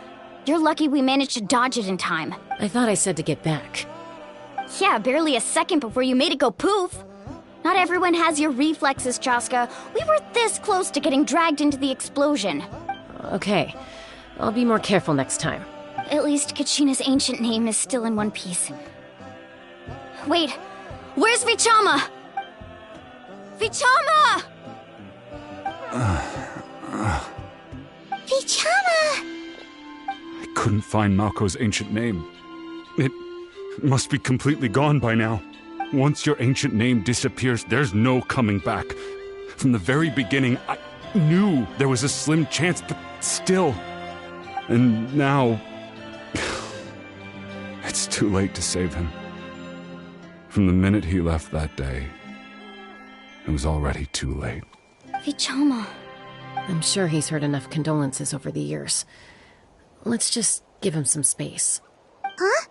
You're lucky we managed to dodge it in time. I thought I said to get back. Yeah, barely a second before you made it go poof. Not everyone has your reflexes, Chaska. We were this close to getting dragged into the explosion. Okay, I'll be more careful next time. At least Kachina's ancient name is still in one piece. Wait, where's Vichama? Vichama! Vichama! I couldn't find Malko's ancient name. It must be completely gone by now. Once your ancient name disappears, there's no coming back. From the very beginning, I knew there was a slim chance, but still. And now... it's too late to save him. From the minute he left that day, it was already too late. Vichama. I'm sure he's heard enough condolences over the years. Let's just give him some space. Huh?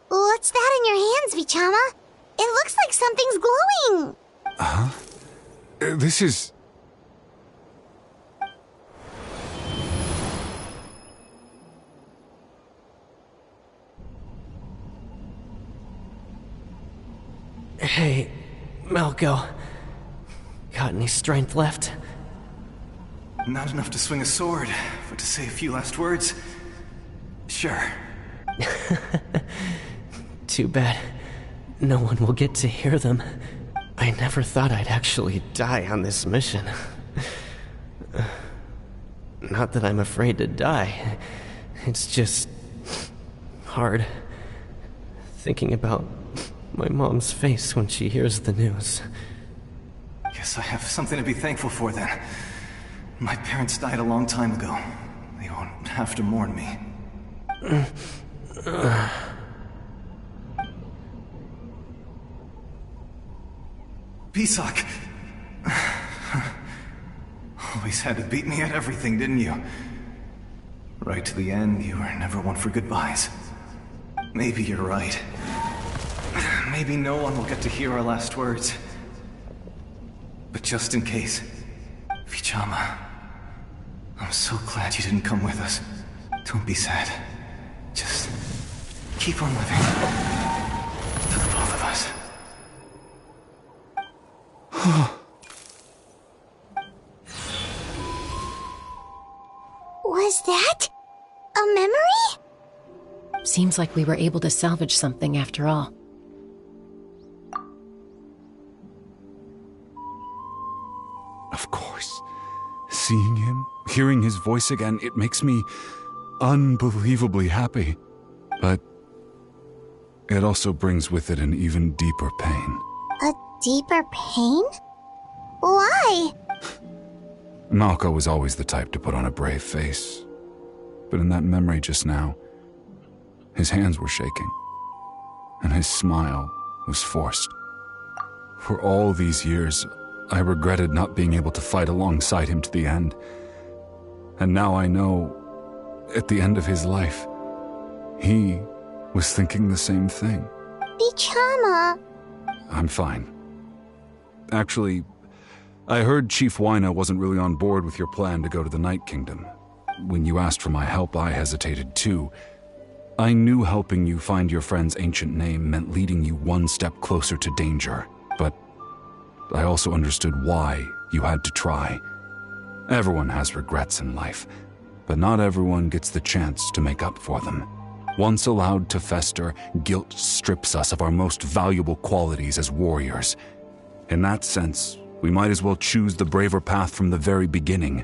What's that in your hands, Vichama? It looks like something's glowing. Huh? This is... Hey, Malko. Got any strength left? Not enough to swing a sword, but to say a few last words? Sure. Too bad. No one will get to hear them. I never thought I'd actually die on this mission. Not that I'm afraid to die. It's just... hard. Thinking about my mom's face when she hears the news. Guess I have something to be thankful for then. My parents died a long time ago. They won't have to mourn me. Pisak! Always had to beat me at everything, didn't you? Right to the end, you were never one for goodbyes. Maybe you're right. Maybe no one will get to hear our last words. But just in case, Vichama, I'm so glad you didn't come with us. Don't be sad. Just keep on living. For the both of us. Was that a memory? Seems like we were able to salvage something after all. Of course. Seeing him, hearing his voice again, it makes me unbelievably happy. But it also brings with it an even deeper pain. A deeper pain? Why? Malko was always the type to put on a brave face. But in that memory just now, his hands were shaking, and his smile was forced. For all these years, I regretted not being able to fight alongside him to the end. And now I know, at the end of his life, he was thinking the same thing. Vichama. I'm fine. Actually, I heard Chief Wyna wasn't really on board with your plan to go to the Night Kingdom. When you asked for my help, I hesitated too. I knew helping you find your friend's ancient name meant leading you one step closer to danger, but I also understood why you had to try. Everyone has regrets in life, but not everyone gets the chance to make up for them. Once allowed to fester, guilt strips us of our most valuable qualities as warriors. In that sense, we might as well choose the braver path from the very beginning.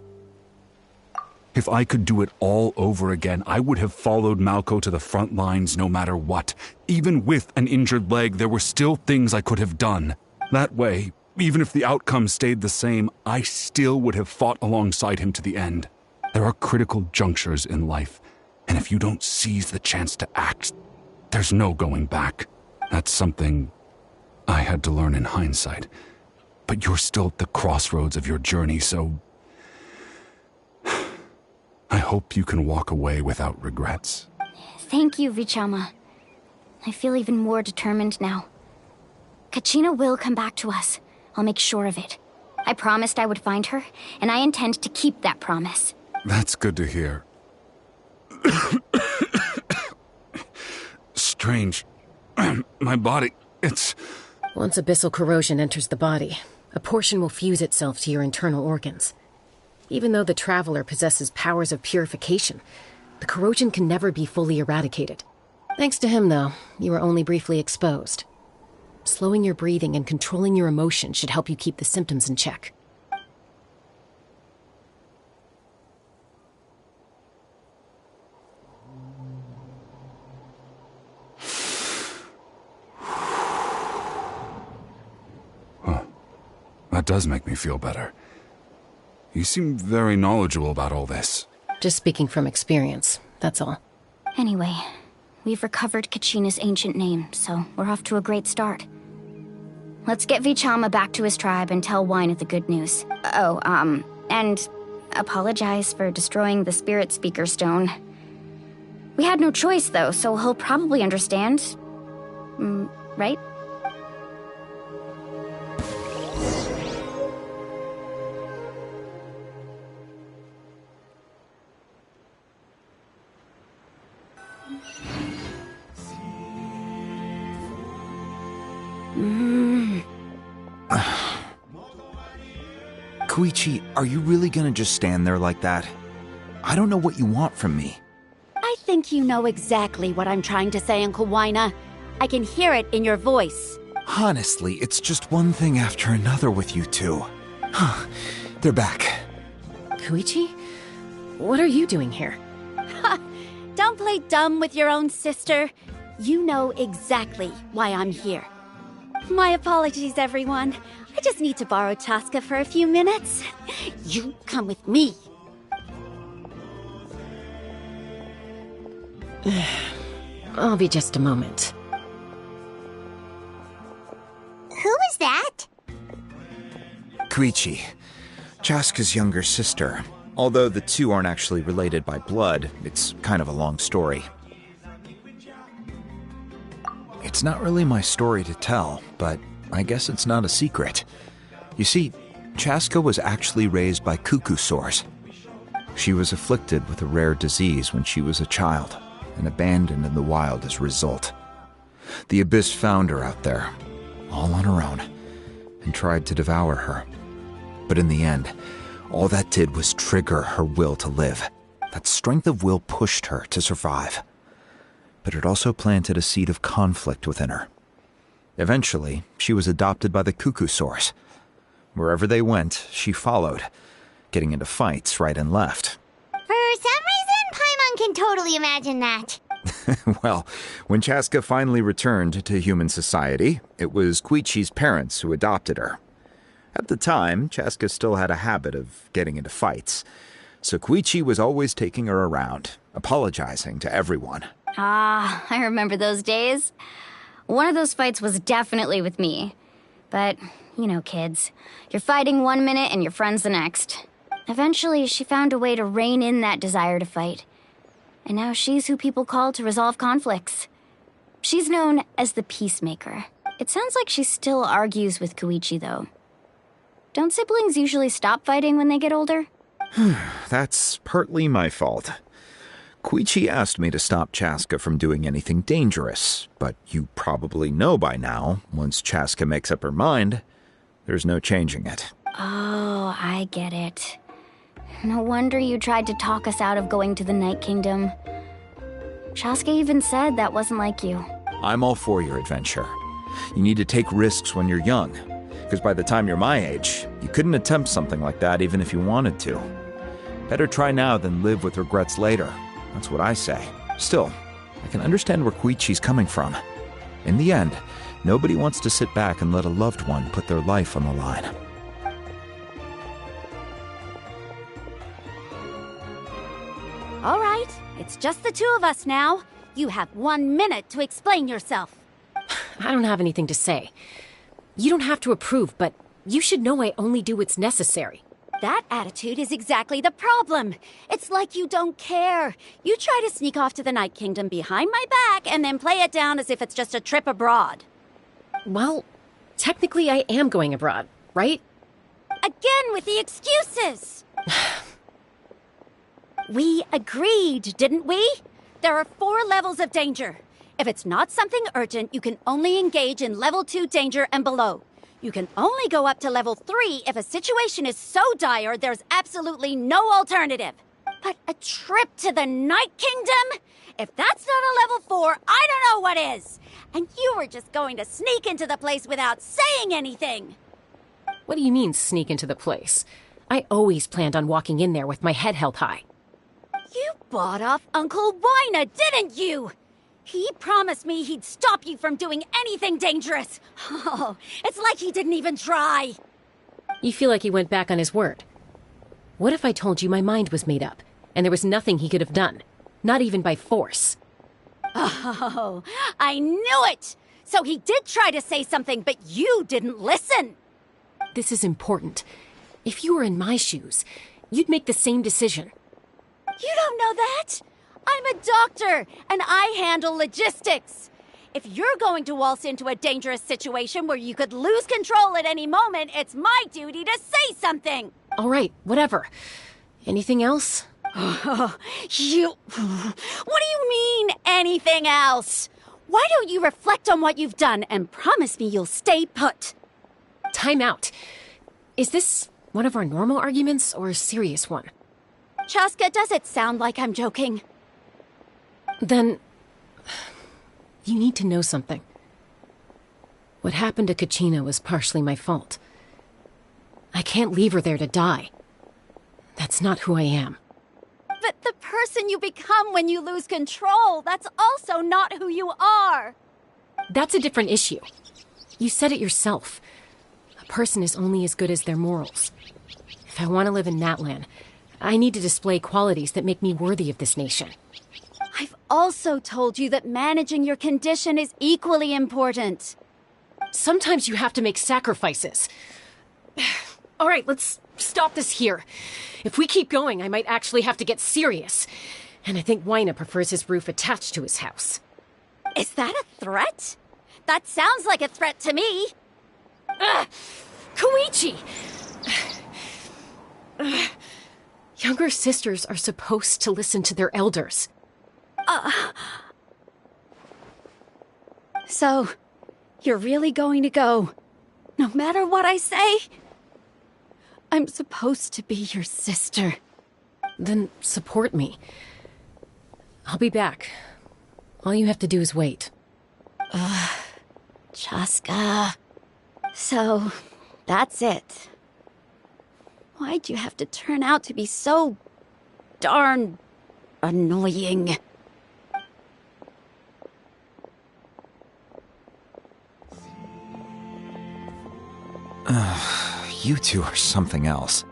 If I could do it all over again, I would have followed Malko to the front lines no matter what. Even with an injured leg, there were still things I could have done. That way, even if the outcome stayed the same, I still would have fought alongside him to the end. There are critical junctures in life, and if you don't seize the chance to act, there's no going back. That's something I had to learn in hindsight. But you're still at the crossroads of your journey, so I hope you can walk away without regrets. Thank you, Vichama. I feel even more determined now. Kachina will come back to us. I'll make sure of it. I promised I would find her, and I intend to keep that promise. That's good to hear. Strange. My body, it's Once abyssal corrosion enters the body, a portion will fuse itself to your internal organs. Even though the Traveler possesses powers of purification, the corrosion can never be fully eradicated. Thanks to him, though, you were only briefly exposed. Slowing your breathing and controlling your emotions should help you keep the symptoms in check. That does make me feel better. You seem very knowledgeable about all this. Just speaking from experience, that's all. Anyway, we've recovered Kachina's ancient name, so we're off to a great start. Let's get Vichama back to his tribe and tell Wyneth the good news. And apologize for destroying the Spirit Speaker Stone. We had no choice, though, so he'll probably understand. Right? Koichi, are you really gonna just stand there like that? I don't know what you want from me. I think you know exactly what I'm trying to say, Uncle Wyna. I can hear it in your voice. Honestly, it's just one thing after another with you two. They're back. Koichi? What are you doing here? Don't play dumb with your own sister. You know exactly why I'm here. My apologies, everyone. I just need to borrow Chaska for a few minutes. You come with me. I'll be just a moment. Who was that? Koichi, Chaska's younger sister. Although the two aren't actually related by blood, it's kind of a long story. It's not really my story to tell, but I guess it's not a secret. You see, Chaska was actually raised by cuckoo sores. She was afflicted with a rare disease when she was a child, and abandoned in the wild as a result. The Abyss found her out there, all on her own, and tried to devour her. But in the end, all that did was trigger her will to live. That strength of will pushed her to survive. But it also planted a seed of conflict within her. Eventually, she was adopted by the cuckoo sores. Wherever they went, she followed, getting into fights right and left. For some reason, Paimon can totally imagine that. Well, when Chaska finally returned to human society, it was Koichi's parents who adopted her. At the time, Chaska still had a habit of getting into fights, so Koichi was always taking her around, apologizing to everyone. Ah, I remember those days. One of those fights was definitely with me. But, you know, kids. You're fighting one minute and your friend's the next. Eventually, she found a way to rein in that desire to fight. And now she's who people call to resolve conflicts. She's known as the Peacemaker. It sounds like she still argues with Koichi, though. Don't siblings usually stop fighting when they get older? That's partly my fault. Koichi asked me to stop Chaska from doing anything dangerous, but you probably know by now, once Chaska makes up her mind, there's no changing it. Oh, I get it. No wonder you tried to talk us out of going to the Night Kingdom. Chaska even said that wasn't like you. I'm all for your adventure. You need to take risks when you're young, because by the time you're my age, you couldn't attempt something like that even if you wanted to. Better try now than live with regrets later. That's what I say. Still, I can understand where Koichi's coming from. In the end, nobody wants to sit back and let a loved one put their life on the line. All right, it's just the two of us now. You have 1 minute to explain yourself. I don't have anything to say. You don't have to approve, but you should know I only do what's necessary. That attitude is exactly the problem. It's like you don't care. You try to sneak off to the Night Kingdom behind my back and then play it down as if it's just a trip abroad. Well, technically I am going abroad, right? Again with the excuses! We agreed, didn't we? There are 4 levels of danger. If it's not something urgent, you can only engage in level 2 danger and below. You can only go up to level 3 if a situation is so dire there's absolutely no alternative. But a trip to the Night Kingdom? If that's not a level 4, I don't know what is! And you were just going to sneak into the place without saying anything! What do you mean, sneak into the place? I always planned on walking in there with my head held high. You bought off Uncle Wina, didn't you? He promised me he'd stop you from doing anything dangerous. Oh, it's like he didn't even try. You feel like he went back on his word. What if I told you my mind was made up, and there was nothing he could have done? Not even by force. Oh, I knew it! So he did try to say something, but you didn't listen. This is important. If you were in my shoes, you'd make the same decision. You don't know that? I'm a doctor, and I handle logistics. If you're going to waltz into a dangerous situation where you could lose control at any moment, it's my duty to say something. All right, whatever. Anything else? What do you mean, anything else? Why don't you reflect on what you've done and promise me you'll stay put? Time out. Is this one of our normal arguments or a serious one? Chaska, does it sound like I'm joking? Then, you need to know something. What happened to Kachina was partially my fault. I can't leave her there to die. That's not who I am. But the person you become when you lose control, that's also not who you are. That's a different issue. You said it yourself. A person is only as good as their morals. If I want to live in Natlan, I need to display qualities that make me worthy of this nation. I've also told you that managing your condition is equally important. Sometimes you have to make sacrifices. All right, let's stop this here. If we keep going, I might actually have to get serious. And I think Wina prefers his roof attached to his house. Is that a threat? That sounds like a threat to me. Koichi! Younger sisters are supposed to listen to their elders. So, you're really going to go, no matter what I say? I'm supposed to be your sister. Then support me. I'll be back. All you have to do is wait. Chaska. So, that's it. Why'd you have to turn out to be so darn annoying? You two are something else.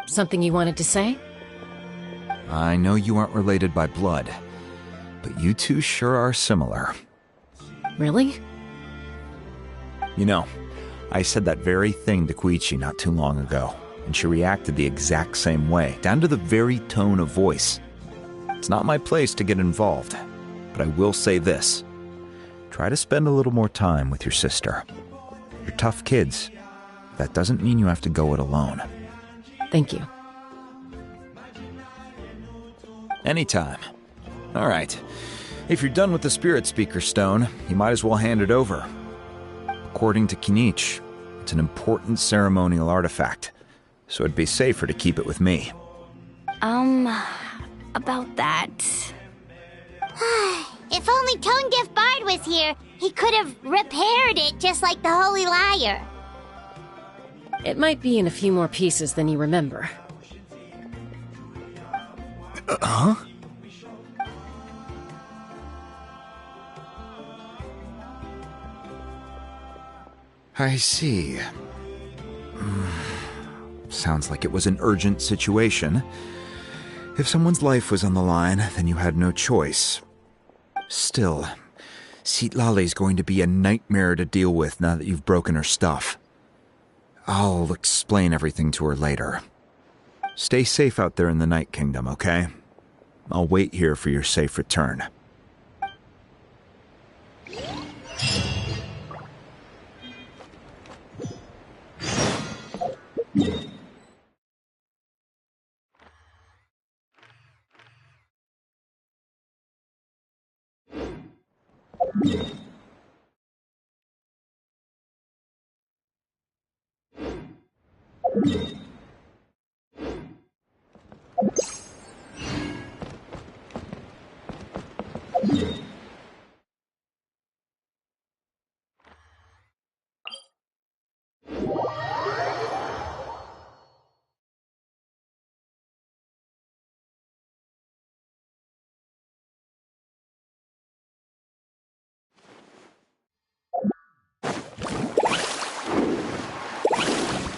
Something you wanted to say? I know you aren't related by blood, but you two sure are similar. Really? You know, I said that very thing to Koichi not too long ago, and she reacted the exact same way, down to the very tone of voice. It's not my place to get involved, but I will say this. Try to spend a little more time with your sister. You're tough kids. That doesn't mean you have to go it alone. Thank you. Anytime. All right. If you're done with the Spirit Speaker Stone, you might as well hand it over. According to Kinich, it's an important ceremonial artifact, so it'd be safer to keep it with me. About that. If only Tone-Deaf Bard was here, he could have repaired it just like the Holy Liar. It might be in a few more pieces than you remember. Huh? I see. Sounds like it was an urgent situation. If someone's life was on the line, then you had no choice. Still, Citlali's going to be a nightmare to deal with now that you've broken her stuff. I'll explain everything to her later. Stay safe out there in the Night Kingdom, okay? I'll wait here for your safe return.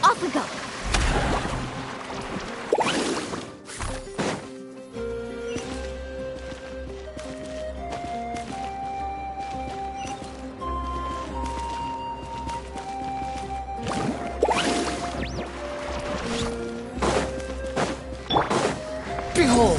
Off we go! Behold!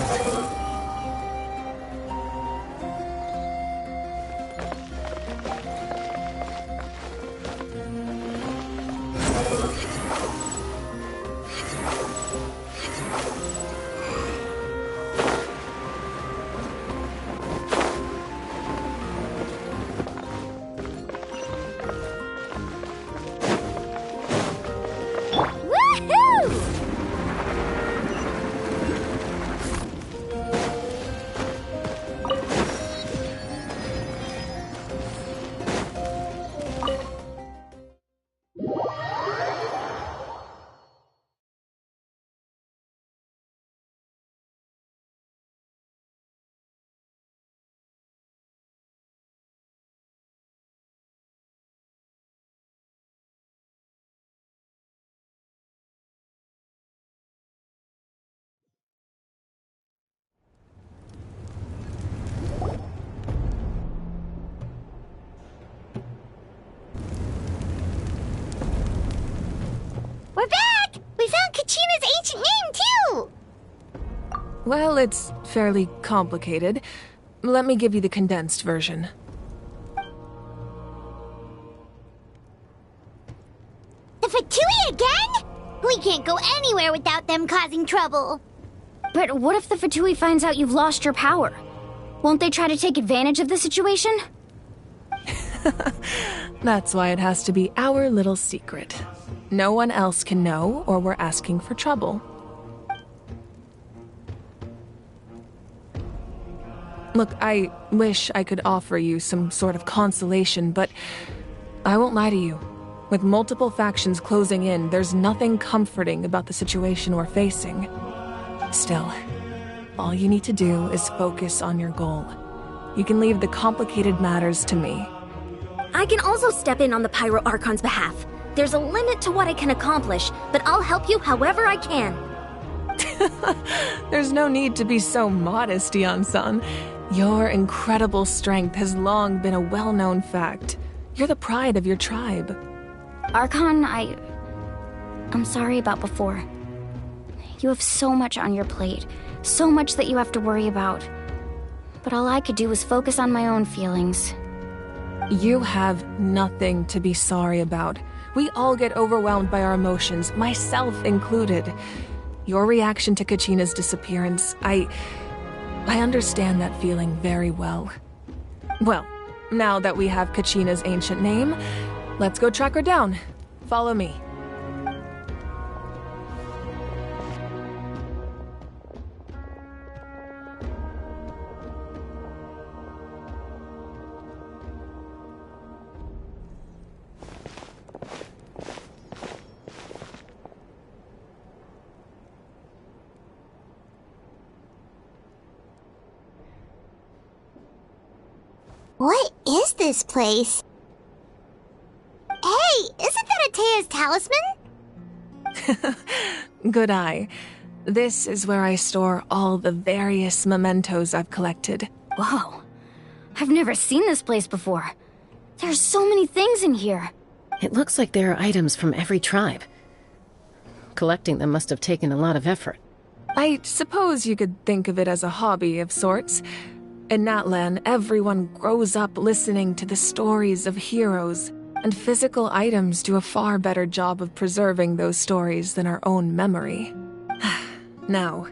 We're back! We found Kachina's ancient name, too! Well, it's fairly complicated. Let me give you the condensed version. The Fatui again? We can't go anywhere without them causing trouble. But what if the Fatui finds out you've lost your power? Won't they try to take advantage of the situation? That's why it has to be our little secret. No one else can know, or we're asking for trouble. Look, I wish I could offer you some sort of consolation, but I won't lie to you. With multiple factions closing in, there's nothing comforting about the situation we're facing. Still, all you need to do is focus on your goal. You can leave the complicated matters to me. I can also step in on the Pyro Archon's behalf. There's a limit to what I can accomplish, but I'll help you however I can. There's no need to be so modest, Yan-san. Your incredible strength has long been a well-known fact. You're the pride of your tribe. Archon, I'm sorry about before. You have so much on your plate, so much that you have to worry about. But all I could do was focus on my own feelings. You have nothing to be sorry about. We all get overwhelmed by our emotions, myself included. Your reaction to Kachina's disappearance, I understand that feeling very well. Well, now that we have Kachina's ancient name, let's go track her down. Follow me. What is this place? Hey, isn't that Atea's talisman? Good eye. This is where I store all the various mementos I've collected. Whoa. I've never seen this place before. There's so many things in here. It looks like there are items from every tribe. Collecting them must have taken a lot of effort. I suppose you could think of it as a hobby of sorts. In Natlan, everyone grows up listening to the stories of heroes, and physical items do a far better job of preserving those stories than our own memory. Now,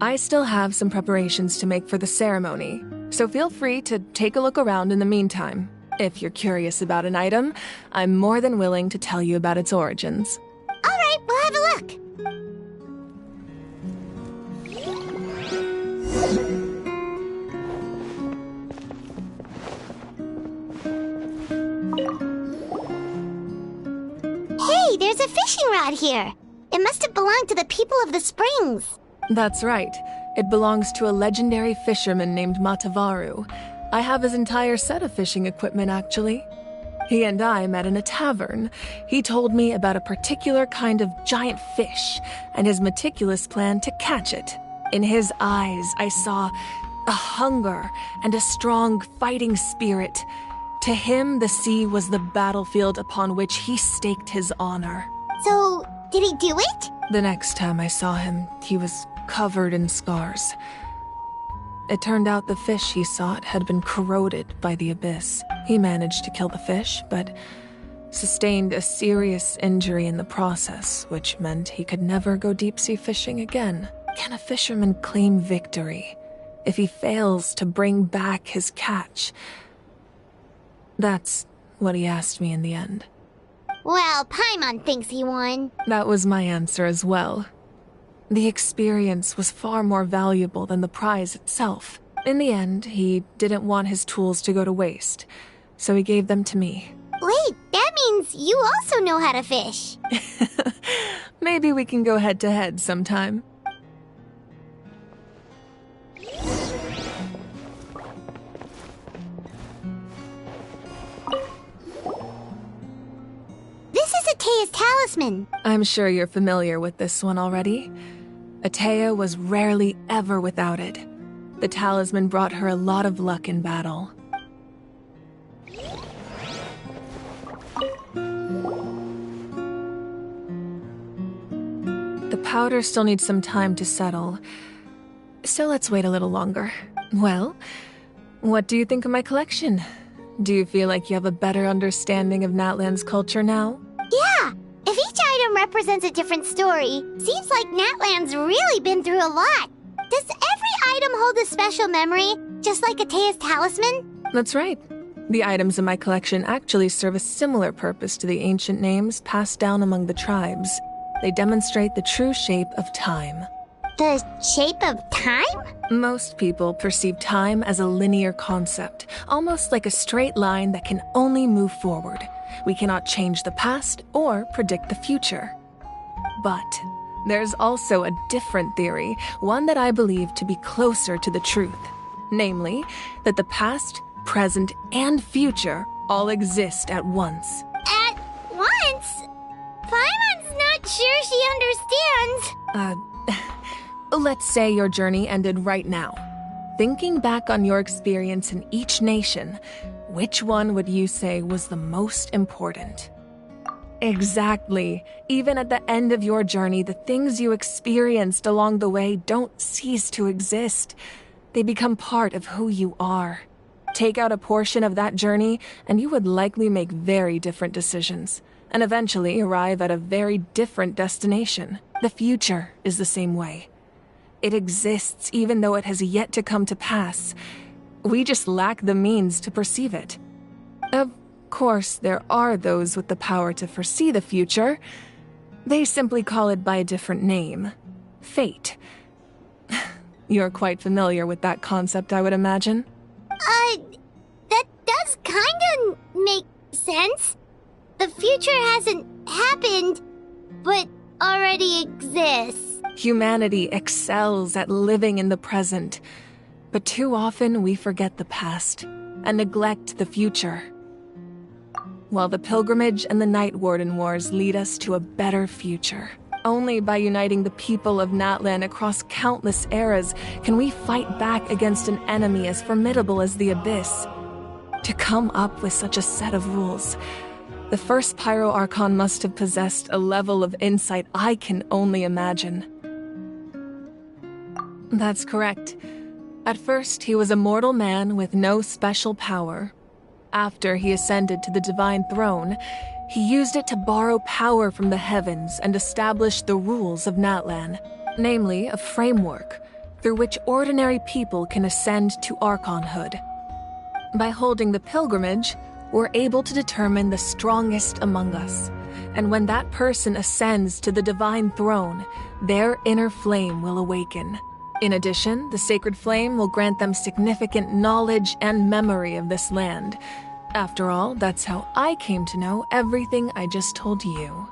I still have some preparations to make for the ceremony, So feel free to take a look around in the meantime. If you're curious about an item, I'm more than willing to tell you about its origins. All right, we'll have a look. Hey, there's a fishing rod here. It must have belonged to the people of the springs. That's right. It belongs to a legendary fisherman named Matavaru. I have his entire set of fishing equipment, actually. He and I met in a tavern. He told me about a particular kind of giant fish and his meticulous plan to catch it. In his eyes, I saw a hunger and a strong fighting spirit. To him, the sea was the battlefield upon which he staked his honor. So, did he do it? The next time I saw him, he was covered in scars. It turned out the fish he sought had been corroded by the abyss. He managed to kill the fish, but sustained a serious injury in the process, which meant he could never go deep-sea fishing again. Can a fisherman claim victory if he fails to bring back his catch? That's what he asked me in the end. Well, Paimon thinks he won. That was my answer as well. The experience was far more valuable than the prize itself. In the end, he didn't want his tools to go to waste, so he gave them to me. Wait, that means you also know how to fish. Maybe we can go head-to-head sometime. This is Atea's talisman. I'm sure you're familiar with this one already. Atea was rarely ever without it. The talisman brought her a lot of luck in battle. The powder still needs some time to settle, so let's wait a little longer. Well, what do you think of my collection? Do you feel like you have a better understanding of Natlan's culture now? Yeah! If each item represents a different story, seems like Natlan's really been through a lot. Does every item hold a special memory, just like Atea's talisman? That's right. The items in my collection actually serve a similar purpose to the ancient names passed down among the tribes. They demonstrate the true shape of time. The shape of time? Most people perceive time as a linear concept, almost like a straight line that can only move forward. We cannot change the past or predict the future. But there's also a different theory, one that I believe to be closer to the truth. Namely, that the past, present, and future all exist at once. At once? Paimon's not sure she understands. Let's say your journey ended right now. Thinking back on your experience in each nation, which one would you say was the most important? Exactly. Even at the end of your journey, the things you experienced along the way don't cease to exist. They become part of who you are. Take out a portion of that journey, and you would likely make very different decisions, and eventually arrive at a very different destination. The future is the same way. It exists even though it has yet to come to pass. We just lack the means to perceive it. Of course, there are those with the power to foresee the future. They simply call it by a different name. Fate. You're quite familiar with that concept, I would imagine. That does kinda make sense. The future hasn't happened, but already exists. Humanity excels at living in the present, but too often we forget the past and neglect the future. While the pilgrimage and the Night Warden Wars lead us to a better future. Only by uniting the people of Natlan across countless eras can we fight back against an enemy as formidable as the Abyss. To come up with such a set of rules, the first Pyro Archon must have possessed a level of insight I can only imagine. That's correct. At first, he was a mortal man with no special power. After he ascended to the divine throne, he used it to borrow power from the heavens and establish the rules of Natlan, namely a framework through which ordinary people can ascend to Archonhood. By holding the pilgrimage, we're able to determine the strongest among us. And when that person ascends to the divine throne, their inner flame will awaken. In addition, the sacred flame will grant them significant knowledge and memory of this land. After all, that's how I came to know everything I just told you.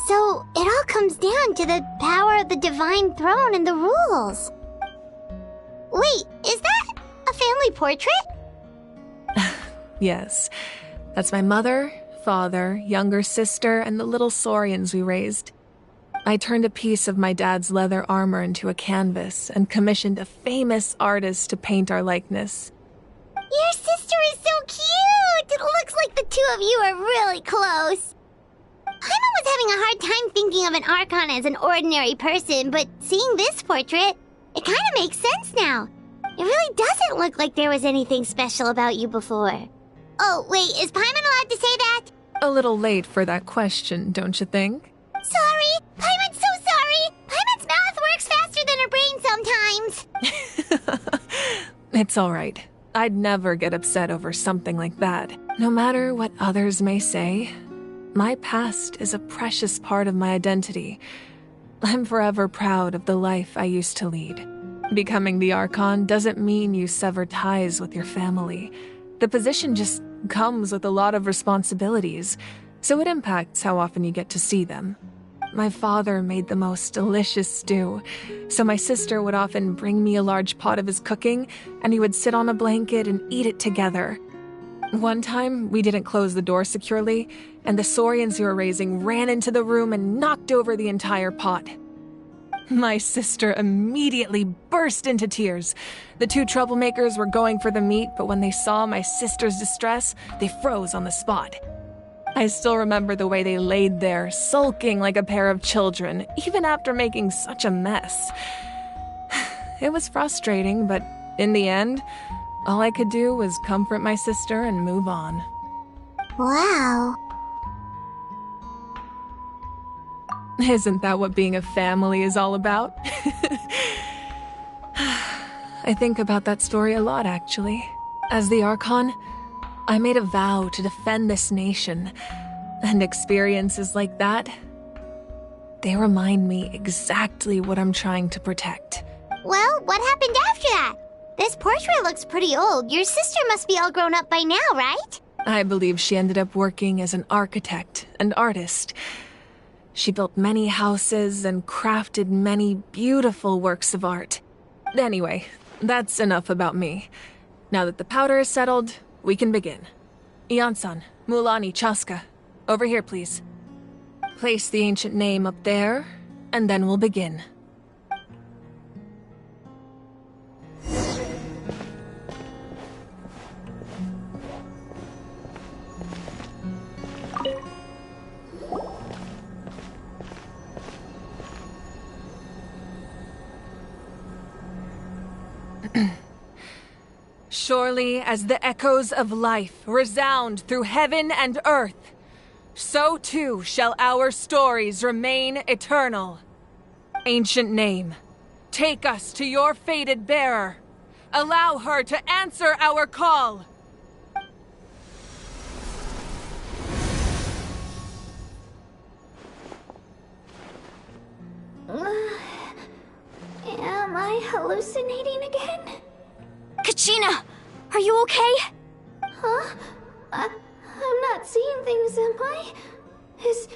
So, it all comes down to the power of the divine throne and the rules. Wait, is that a family portrait? Yes, that's my mother, father, younger sister, and the little saurians we raised. I turned a piece of my dad's leather armor into a canvas and commissioned a famous artist to paint our likeness. Your sister is so cute! It looks like the two of you are really close. Paimon was having a hard time thinking of an Archon as an ordinary person, but seeing this portrait, it kind of makes sense now. It really doesn't look like there was anything special about you before. Oh, wait, is Paimon allowed to say that? A little late for that question, don't you think? Sorry! Paimon's so sorry! Paimon's mouth works faster than her brain sometimes! It's all right. I'd never get upset over something like that. No matter what others may say, my past is a precious part of my identity. I'm forever proud of the life I used to lead. Becoming the Archon doesn't mean you sever ties with your family. The position just comes with a lot of responsibilities, so it impacts how often you get to see them. My father made the most delicious stew, so my sister would often bring me a large pot of his cooking, and he would sit on a blanket and eat it together. One time, we didn't close the door securely, and the saurians we were raising ran into the room and knocked over the entire pot. My sister immediately burst into tears. The two troublemakers were going for the meat, but when they saw my sister's distress, they froze on the spot. I still remember the way they laid there, sulking like a pair of children, even after making such a mess. It was frustrating, but in the end, all I could do was comfort my sister and move on. Wow. Isn't that what being a family is all about? I think about that story a lot, actually. As the Archon, I made a vow to defend this nation, and experiences like that, they remind me exactly what I'm trying to protect. Well, what happened after that? This portrait looks pretty old. Your sister must be all grown up by now, right? I believe she ended up working as an architect and artist. She built many houses and crafted many beautiful works of art. Anyway, that's enough about me. Now that the powder is settled, we can begin. Ian-san, Mulani, Chaska, over here, please. Place the ancient name up there, and then we'll begin. Surely as the echoes of life resound through heaven and earth, so too shall our stories remain eternal. Ancient name, take us to your fated bearer. Allow her to answer our call. Am I hallucinating again? Kachina! Are you okay? Huh? I'm not seeing things, am I? Is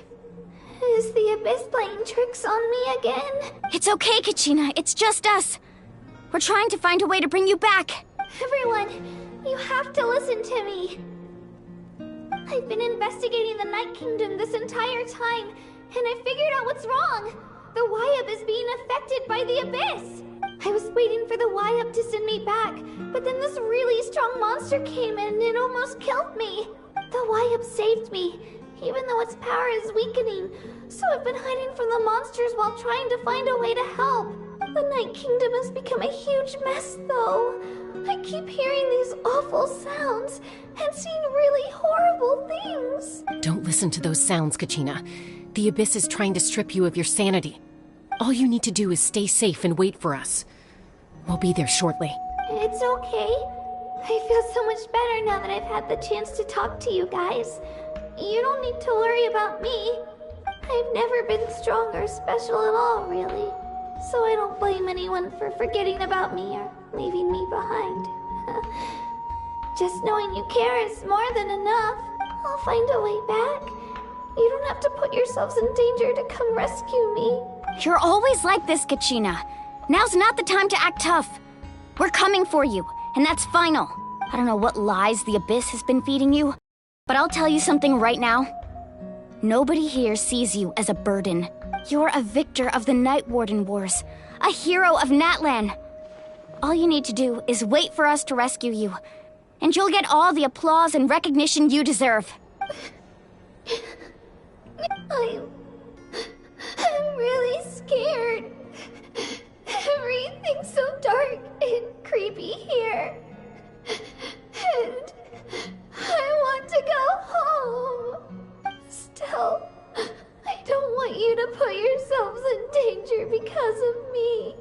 the Abyss playing tricks on me again? It's okay, Kachina. It's just us. We're trying to find a way to bring you back. Everyone, you have to listen to me. I've been investigating the Night Kingdom this entire time, and I figured out what's wrong. The Wyab is being affected by the Abyss. I was waiting for the Wyab to send me back, but then this really strong monster came in and it almost killed me. The Wyab saved me, even though its power is weakening, so I've been hiding from the monsters while trying to find a way to help. The Night Kingdom has become a huge mess, though. I keep hearing these awful sounds and seeing really horrible things. Don't listen to those sounds, Kachina. The Abyss is trying to strip you of your sanity. All you need to do is stay safe and wait for us. We'll be there shortly. It's okay. I feel so much better now that I've had the chance to talk to you guys. You don't need to worry about me. I've never been strong or special at all, really. So I don't blame anyone for forgetting about me or leaving me behind. Just knowing you care is more than enough. I'll find a way back. You don't have to put yourselves in danger to come rescue me. You're always like this, Kachina. Now's not the time to act tough. We're coming for you, and that's final. I don't know what lies the Abyss has been feeding you, but I'll tell you something right now. Nobody here sees you as a burden. You're a victor of the Night Warden Wars, a hero of Natlan. All you need to do is wait for us to rescue you, and you'll get all the applause and recognition you deserve. I'm really scared. Everything's so dark and creepy here. And I want to go home. Still, I don't want you to put yourselves in danger because of me.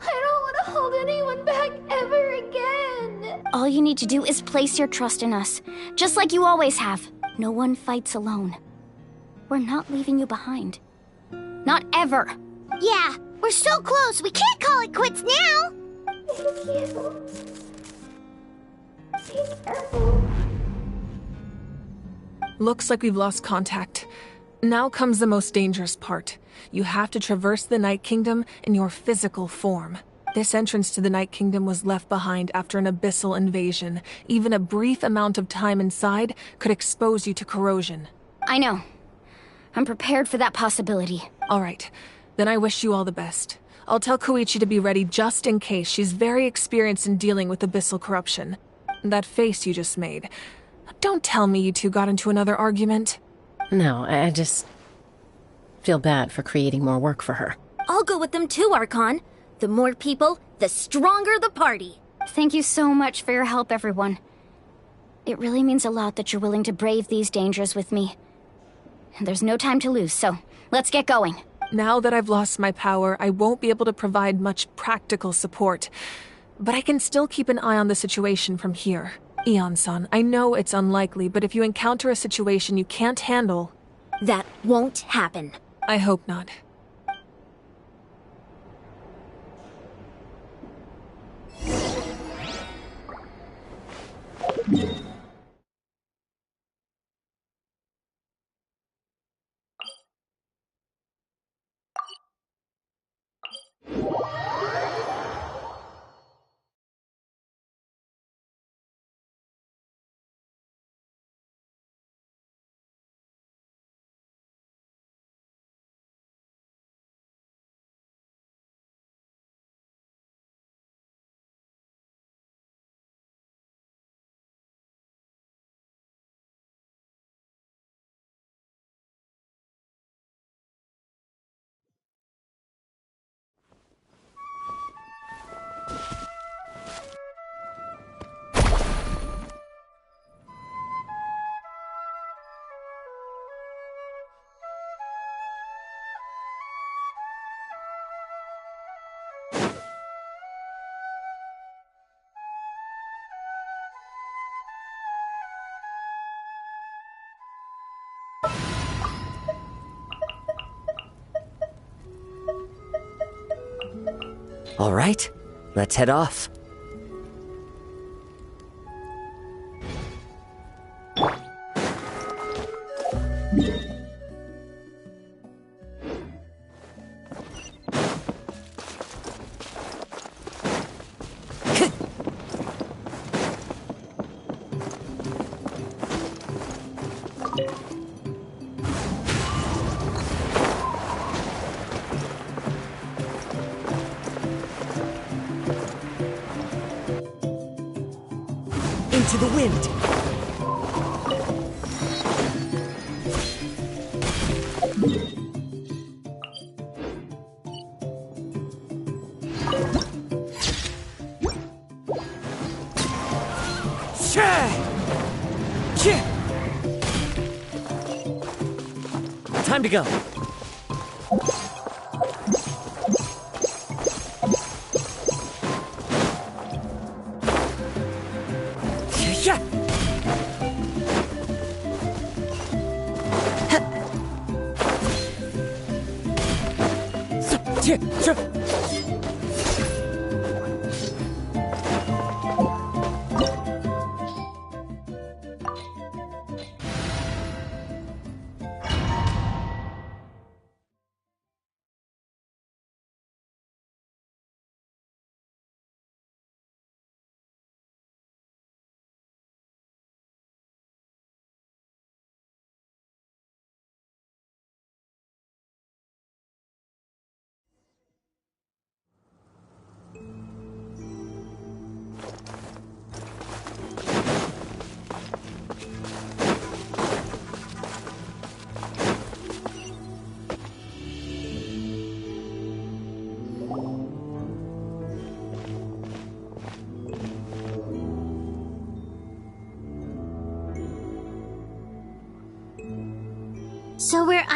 I don't want to hold anyone back ever again. All you need to do is place your trust in us, just like you always have. No one fights alone. We're not leaving you behind. Not ever. Yeah, we're so close, we can't call it quits now! Thank you. Be careful. Looks like we've lost contact. Now comes the most dangerous part. You have to traverse the Night Kingdom in your physical form. This entrance to the Night Kingdom was left behind after an abyssal invasion. Even a brief amount of time inside could expose you to corrosion. I know. I'm prepared for that possibility. All right. Then I wish you all the best. I'll tell Koichi to be ready just in case. She's very experienced in dealing with abyssal corruption. That face you just made. Don't tell me you two got into another argument. No, I just feel bad for creating more work for her. I'll go with them too, Archon. The more people, the stronger the party. Thank you so much for your help, everyone. It really means a lot that you're willing to brave these dangers with me. And there's no time to lose, so let's get going. Now that I've lost my power, I won't be able to provide much practical support. But I can still keep an eye on the situation from here. Eon-san, I know it's unlikely, but if you encounter a situation you can't handle... That won't happen. I hope not. All right, let's head off. Into the wind. Time to go.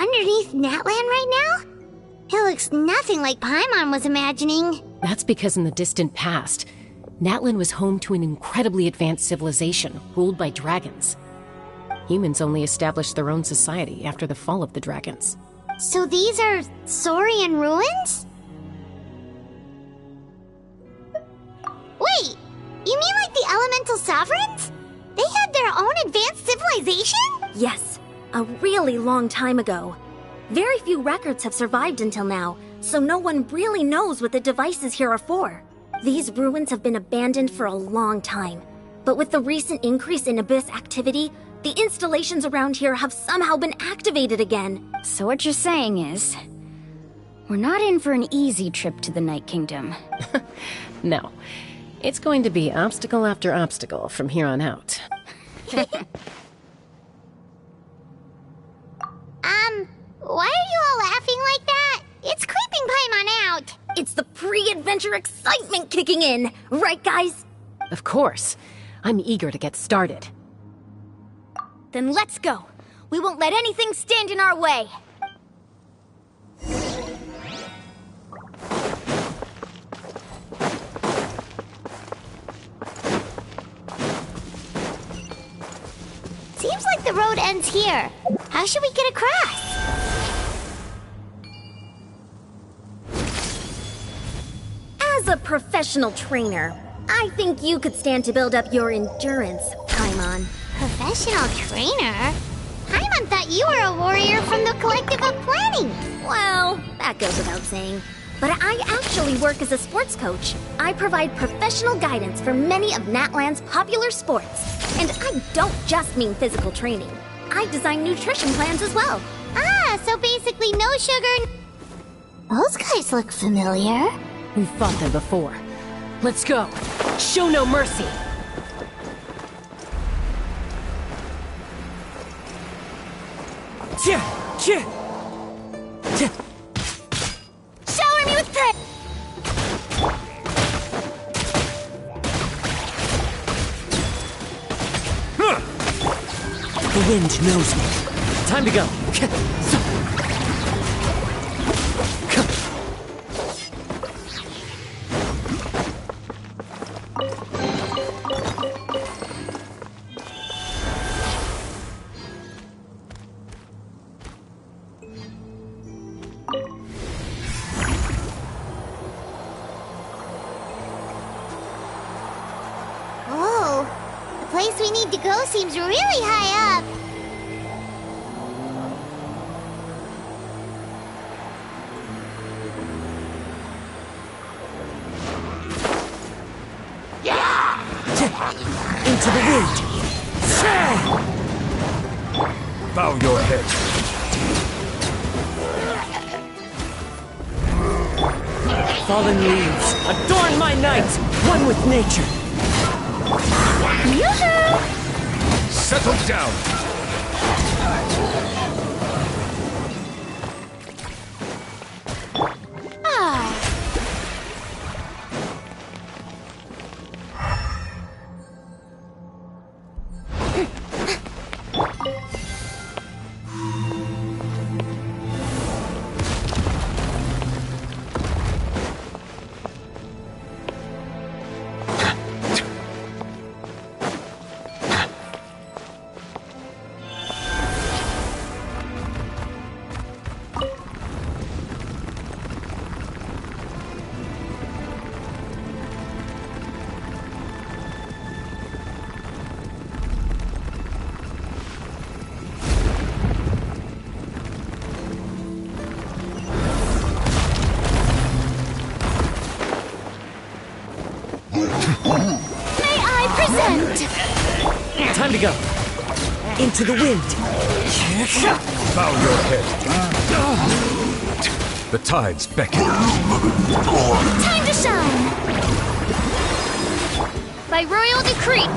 underneath Natlan right now? It looks nothing like Paimon was imagining. That's because in the distant past, Natlan was home to an incredibly advanced civilization ruled by dragons. Humans only established their own society after the fall of the dragons. So these are Saurian ruins? Wait, you mean like the elemental sovereigns? They had their own advanced civilization? Yes, a really long time ago. Very few records have survived until now, so no one really knows what the devices here are for. These ruins have been abandoned for a long time, but with the recent increase in Abyss activity, the installations around here have somehow been activated again. So what you're saying is, we're not in for an easy trip to the Night Kingdom. No. It's going to be obstacle after obstacle from here on out. Why are you all laughing like that? It's creeping Paimon out. It's the pre-adventure excitement kicking in, right guys? Of course. I'm eager to get started. Then let's go. We won't let anything stand in our way. Seems like the road ends here. How should we get across? As a professional trainer, I think you could stand to build up your endurance, Paimon. Professional trainer? Paimon thought you were a warrior from the Collective of Planning. Well, that goes without saying. But I actually work as a sports coach. I provide professional guidance for many of Natlan's popular sports. And I don't just mean physical training. I design nutrition plans as well. Ah, so basically no sugar. Those guys look familiar. We've fought them before. Let's go. Show no mercy. Shower me with praise! The wind knows me. Time to go. Whoa, the place we need to go seems really high up. Into the wind. Bow your head. Fallen leaves, adorn my night, one with nature. Settle down. Time to go. Into the wind. Bow your head. The tides beckon. Time to shine! By royal decree!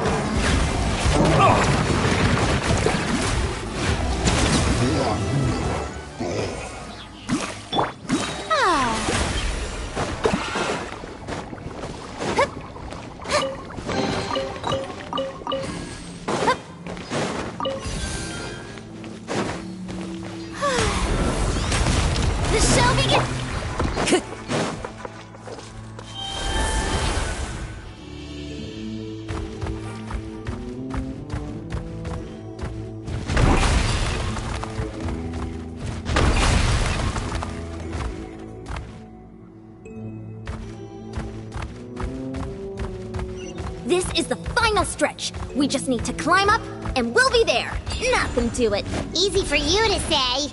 This is the final stretch. We just need to climb up, and we'll be there. Nothing to it. Easy for you to say.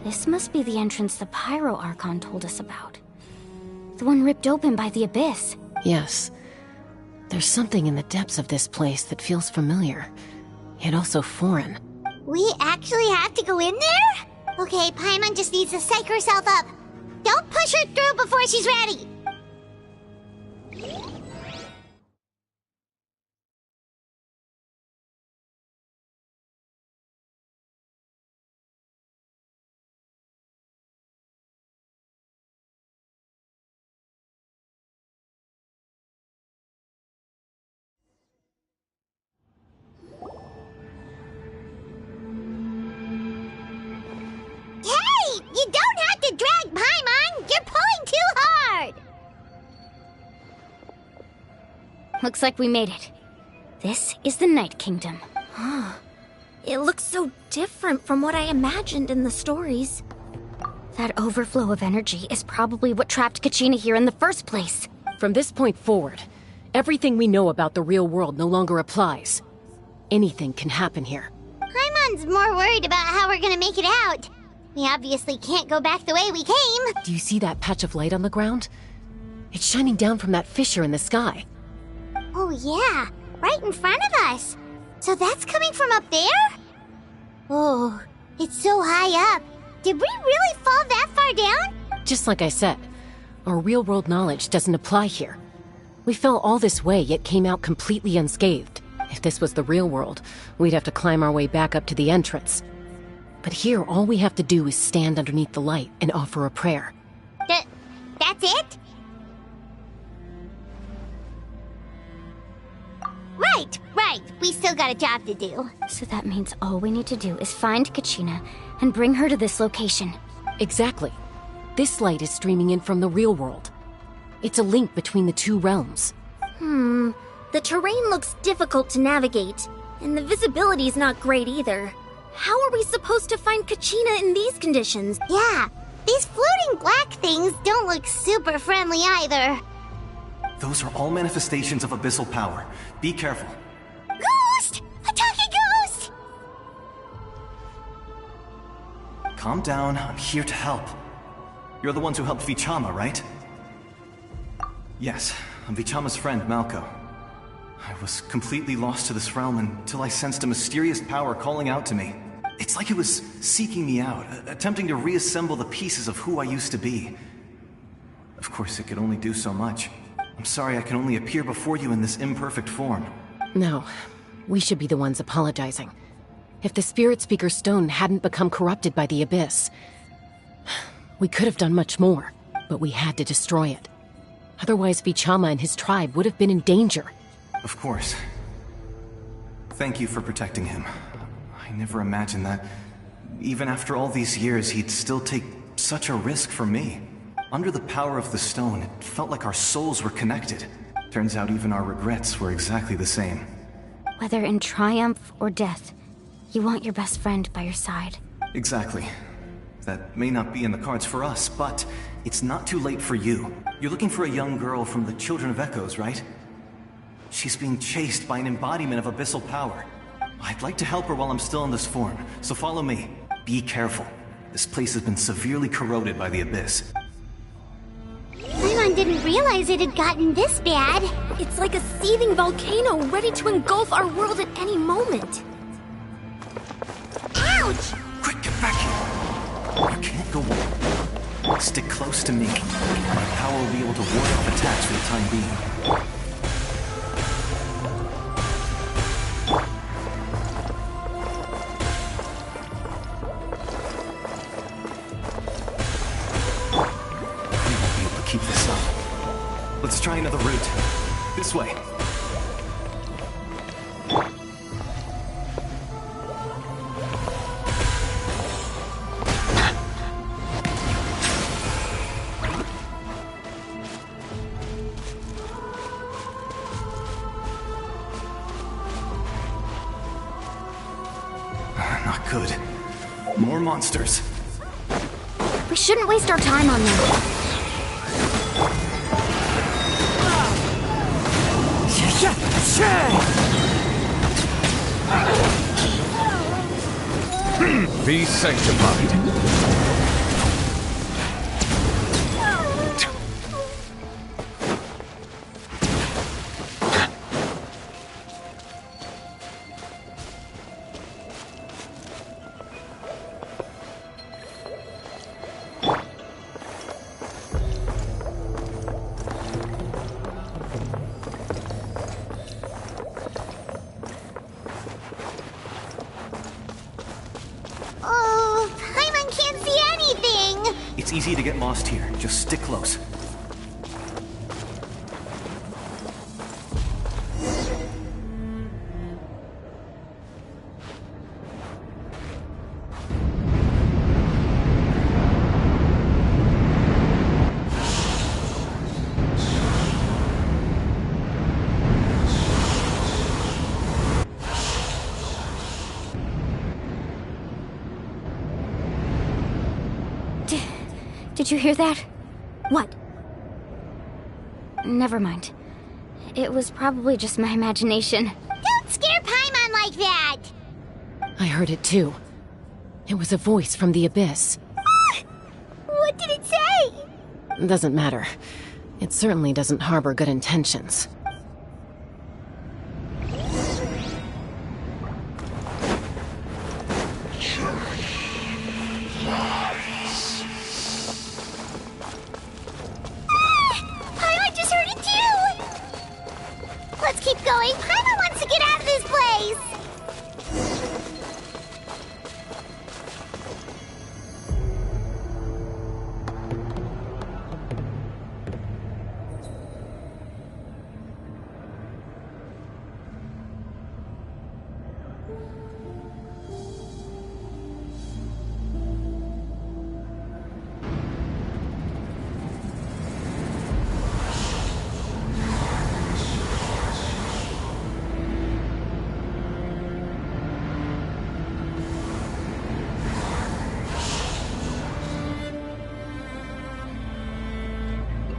This must be the entrance the Pyro Archon told us about. The one ripped open by the Abyss. Yes. There's something in the depths of this place that feels familiar, yet also foreign. We actually have to go in there? Okay, Paimon just needs to psych herself up. Don't push her through before she's ready. Hey! You don't have to drag Paimon! You're pulling too hard! Looks like we made it. This is the Night Kingdom. It looks so different from what I imagined in the stories. That overflow of energy is probably what trapped Kachina here in the first place. From this point forward, everything we know about the real world no longer applies. Anything can happen here. Paimon's more worried about how we're gonna make it out. We obviously can't go back the way we came. Do you see that patch of light on the ground? It's shining down from that fissure in the sky. Oh yeah, right in front of us. So that's coming from up there? Oh, it's so high up. Did we really fall that far down? Just like I said, our real-world knowledge doesn't apply here. We fell all this way, yet came out completely unscathed. If this was the real world, we'd have to climb our way back up to the entrance. But here, all we have to do is stand underneath the light and offer a prayer. That's it? Right. We still got a job to do. So that means all we need to do is find Kachina and bring her to this location. Exactly. This light is streaming in from the real world. It's a link between the two realms. The terrain looks difficult to navigate, and the visibility's not great either. How are we supposed to find Kachina in these conditions? Yeah, these floating black things don't look super friendly either. Those are all manifestations of abyssal power. Be careful. Ghost! A talking ghost! Calm down, I'm here to help. You're the ones who helped Vichama, right? Yes, I'm Vichama's friend, Malko. I was completely lost to this realm until I sensed a mysterious power calling out to me. It's like it was seeking me out, attempting to reassemble the pieces of who I used to be. Of course, it could only do so much. I'm sorry I can only appear before you in this imperfect form. No, we should be the ones apologizing. If the Spirit Speaker Stone hadn't become corrupted by the Abyss, we could have done much more, but we had to destroy it. Otherwise, Vichama and his tribe would have been in danger. Of course. Thank you for protecting him. I never imagined that, even after all these years, he'd still take such a risk for me. Under the power of the stone, it felt like our souls were connected. Turns out even our regrets were exactly the same. Whether in triumph or death, you want your best friend by your side. Exactly. That may not be in the cards for us, but it's not too late for you. You're looking for a young girl from the Children of Echoes, right? She's being chased by an embodiment of abyssal power. I'd like to help her while I'm still in this form, so follow me. Be careful. This place has been severely corroded by the Abyss. Paimon didn't realize it had gotten this bad. It's like a seething volcano ready to engulf our world at any moment. Ouch! Quick, get back here! You can't go on. Stick close to me. My power will be able to ward off attacks for the time being. Keep this up. Let's try another route. This way. Not good. More monsters. We shouldn't waste our time on them. Be sanctified. Oh, Paimon can't see anything! It's easy to get lost here. Just stick close. Did you hear that? What? Never mind. It was probably just my imagination. Don't scare Paimon like that! I heard it too. It was a voice from the abyss. What did it say? Doesn't matter. It certainly doesn't harbor good intentions. Paimon just heard it too! Let's keep going. Paimon wants to get out of this place!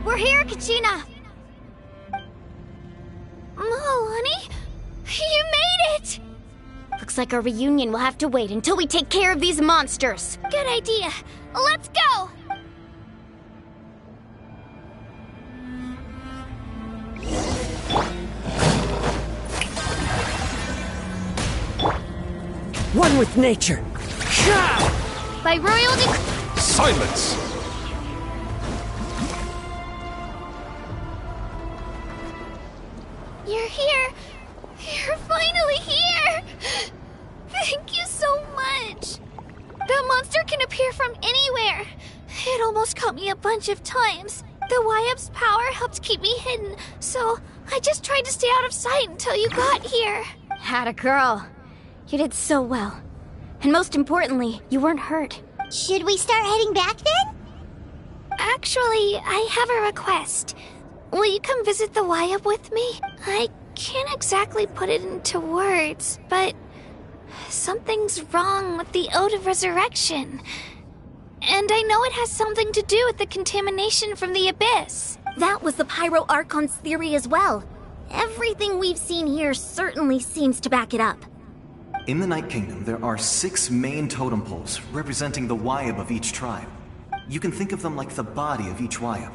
We're here, Kachina! Oh, honey? You made it! Looks like our reunion will have to wait until we take care of these monsters. Good idea. Let's go! One with nature. By royal decree. Silence! You're here! You're finally here! Thank you so much! That monster can appear from anywhere! It almost caught me a bunch of times. The YF's power helped keep me hidden, so I just tried to stay out of sight until you got here. Had a girl. You did so well. And most importantly, you weren't hurt. Should we start heading back then? Actually, I have a request. Will you come visit the YF with me? I can't exactly put it into words, but something's wrong with the Ode of Resurrection. And I know it has something to do with the contamination from the Abyss. That was the Pyro Archon's theory as well. Everything we've seen here certainly seems to back it up. In the Night Kingdom, there are 6 main totem poles representing the Wyab of each tribe. You can think of them like the body of each Wyab.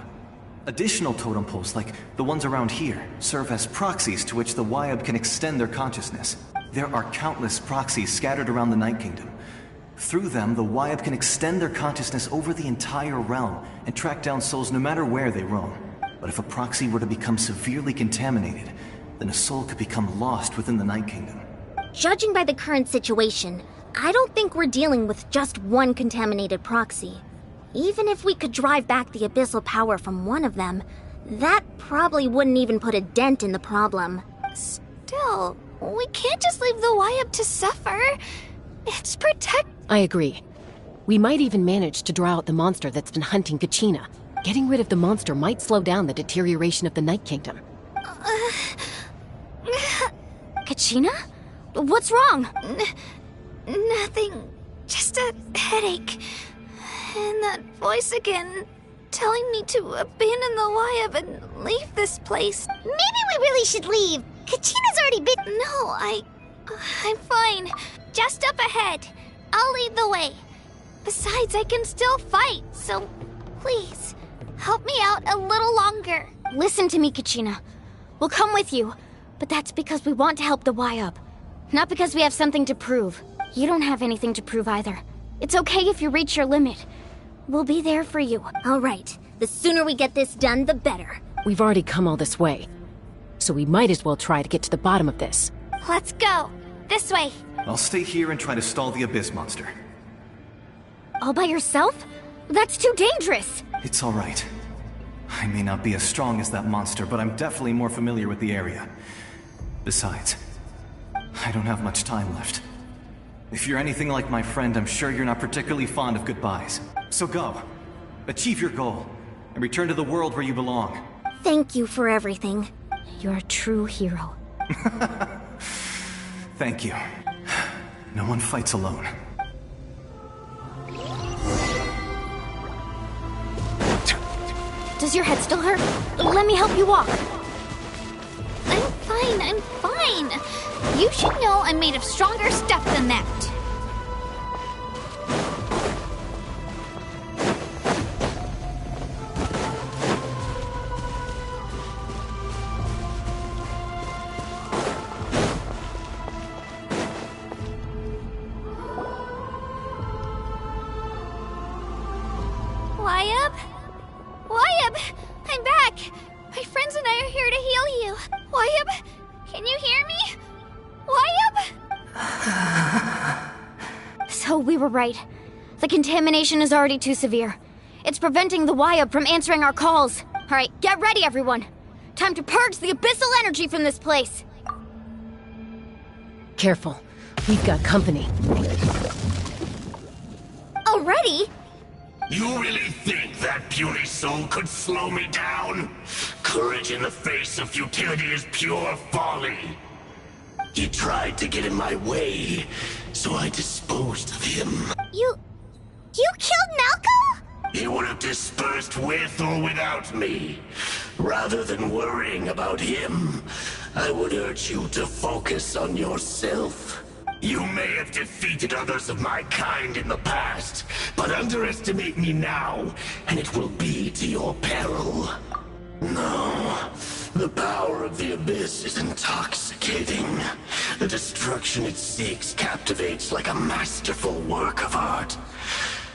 Additional totem poles, like the ones around here, serve as proxies to which the Wyab can extend their consciousness. There are countless proxies scattered around the Night Kingdom. Through them, the Wyab can extend their consciousness over the entire realm and track down souls no matter where they roam. But if a proxy were to become severely contaminated, then a soul could become lost within the Night Kingdom. Judging by the current situation, I don't think we're dealing with just one contaminated proxy. Even if we could drive back the abyssal power from one of them, that probably wouldn't even put a dent in the problem. Still, we can't just leave the YF to suffer. It's I agree. We might even manage to draw out the monster that's been hunting Kachina. Getting rid of the monster might slow down the deterioration of the Night Kingdom. Kachina? What's wrong? Nothing. Just a headache. And that voice again, telling me to abandon the Wyab and leave this place. Maybe we really should leave. Kachina's already been— No, I'm fine. Just up ahead. I'll lead the way. Besides, I can still fight, so please, help me out a little longer. Listen to me, Kachina. We'll come with you, but that's because we want to help the Wyab. Not because we have something to prove. You don't have anything to prove either. It's okay if you reach your limit. We'll be there for you. All right. The sooner we get this done, the better. We've already come all this way, so we might as well try to get to the bottom of this. Let's go. This way. I'll stay here and try to stall the Abyss monster. All by yourself? That's too dangerous. It's all right. I may not be as strong as that monster, but I'm definitely more familiar with the area. Besides, I don't have much time left. If you're anything like my friend, I'm sure you're not particularly fond of goodbyes. So go. Achieve your goal, and return to the world where you belong. Thank you for everything. You're a true hero. Thank you. No one fights alone. Does your head still hurt? Let me help you walk. I'm fine. You should know I'm made of stronger stuff than that. Wyab! I'm back! My friends and I are here to heal you. Wyab, can you hear me? Wyab? So we were right. The contamination is already too severe. It's preventing the Wyab from answering our calls. All right, get ready, everyone. Time to purge the abyssal energy from this place. Careful. We've got company. Already? You really think that puny soul could slow me down? Courage in the face of futility is pure folly. He tried to get in my way, so I disposed of him. You killed Malcolm? He would have dispersed with or without me. Rather than worrying about him, I would urge you to focus on yourself. You may have defeated others of my kind in the past, but underestimate me now, and it will be to your peril. No, the power of the Abyss is intoxicating. The destruction it seeks captivates like a masterful work of art.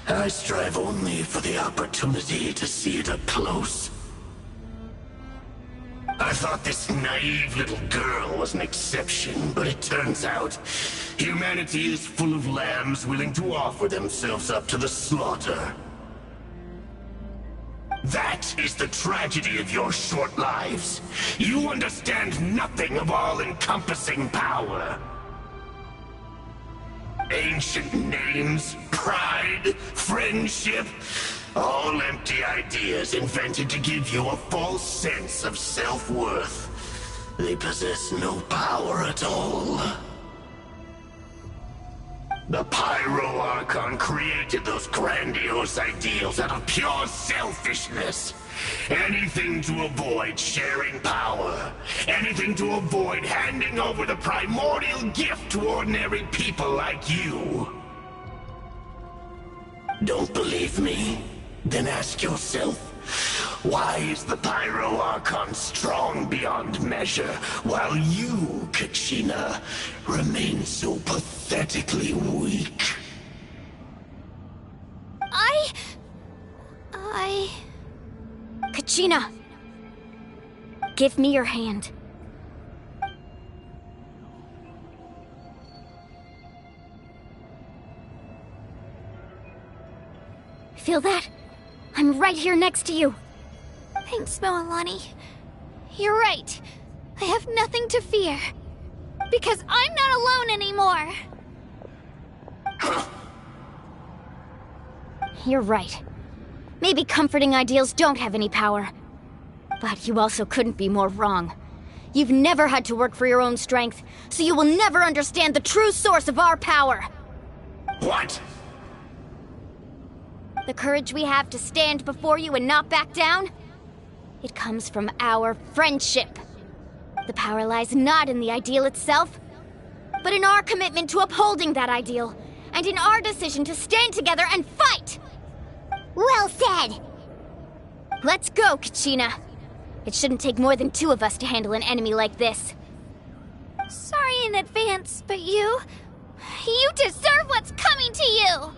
I strive only for the opportunity to see it up close. I thought this naive little girl was an exception, but it turns out humanity is full of lambs willing to offer themselves up to the slaughter. That is the tragedy of your short lives. You understand nothing of all-encompassing power. Ancient names, pride, friendship, all empty ideas invented to give you a false sense of self-worth. They possess no power at all. The Pyro Archon created those grandiose ideals out of pure selfishness. Anything to avoid sharing power. Anything to avoid handing over the primordial gift to ordinary people like you. Don't believe me? Then ask yourself, why is the Pyro Archon strong beyond measure, while you, Kachina, remain so pathetically weak? Kachina! Give me your hand. Feel that? I'm right here next to you. Thanks, Moalani. You're right. I have nothing to fear. Because I'm not alone anymore. You're right. Maybe comforting ideals don't have any power. But you also couldn't be more wrong. You've never had to work for your own strength, so you will never understand the true source of our power. What? The courage we have to stand before you and not back down? It comes from our friendship. The power lies not in the ideal itself, but in our commitment to upholding that ideal, and in our decision to stand together and fight! Well said! Let's go, Kachina. It shouldn't take more than 2 of us to handle an enemy like this. Sorry in advance, but you deserve what's coming to you!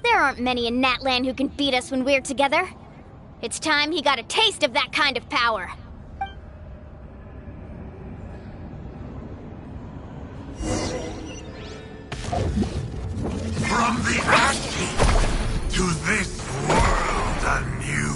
There aren't many in Natlan who can beat us when we're together. It's time he got a taste of that kind of power. From the ashes to this world anew.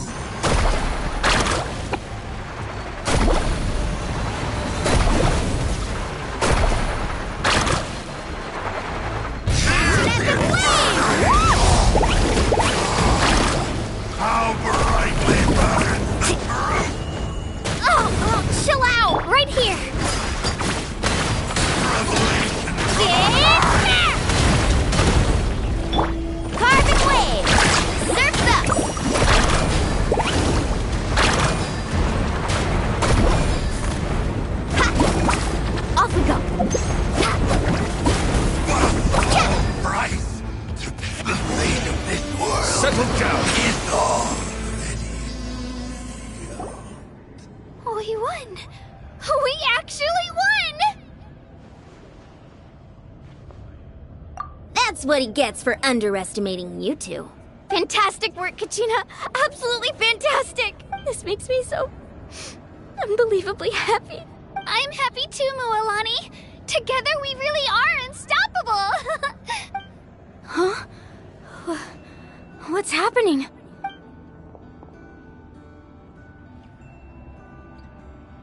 How brightly burns the fruit! Oh, chill out! Right here! Carbon wave! Surf's up! Ha! Off we go! Price to pay the fate of this world. Settle down! Is all. We won! We actually won! That's what he gets for underestimating you two. Fantastic work, Kachina! Absolutely fantastic! This makes me so unbelievably happy. I'm happy too, Mualani. Together we really are unstoppable! Huh? What's happening?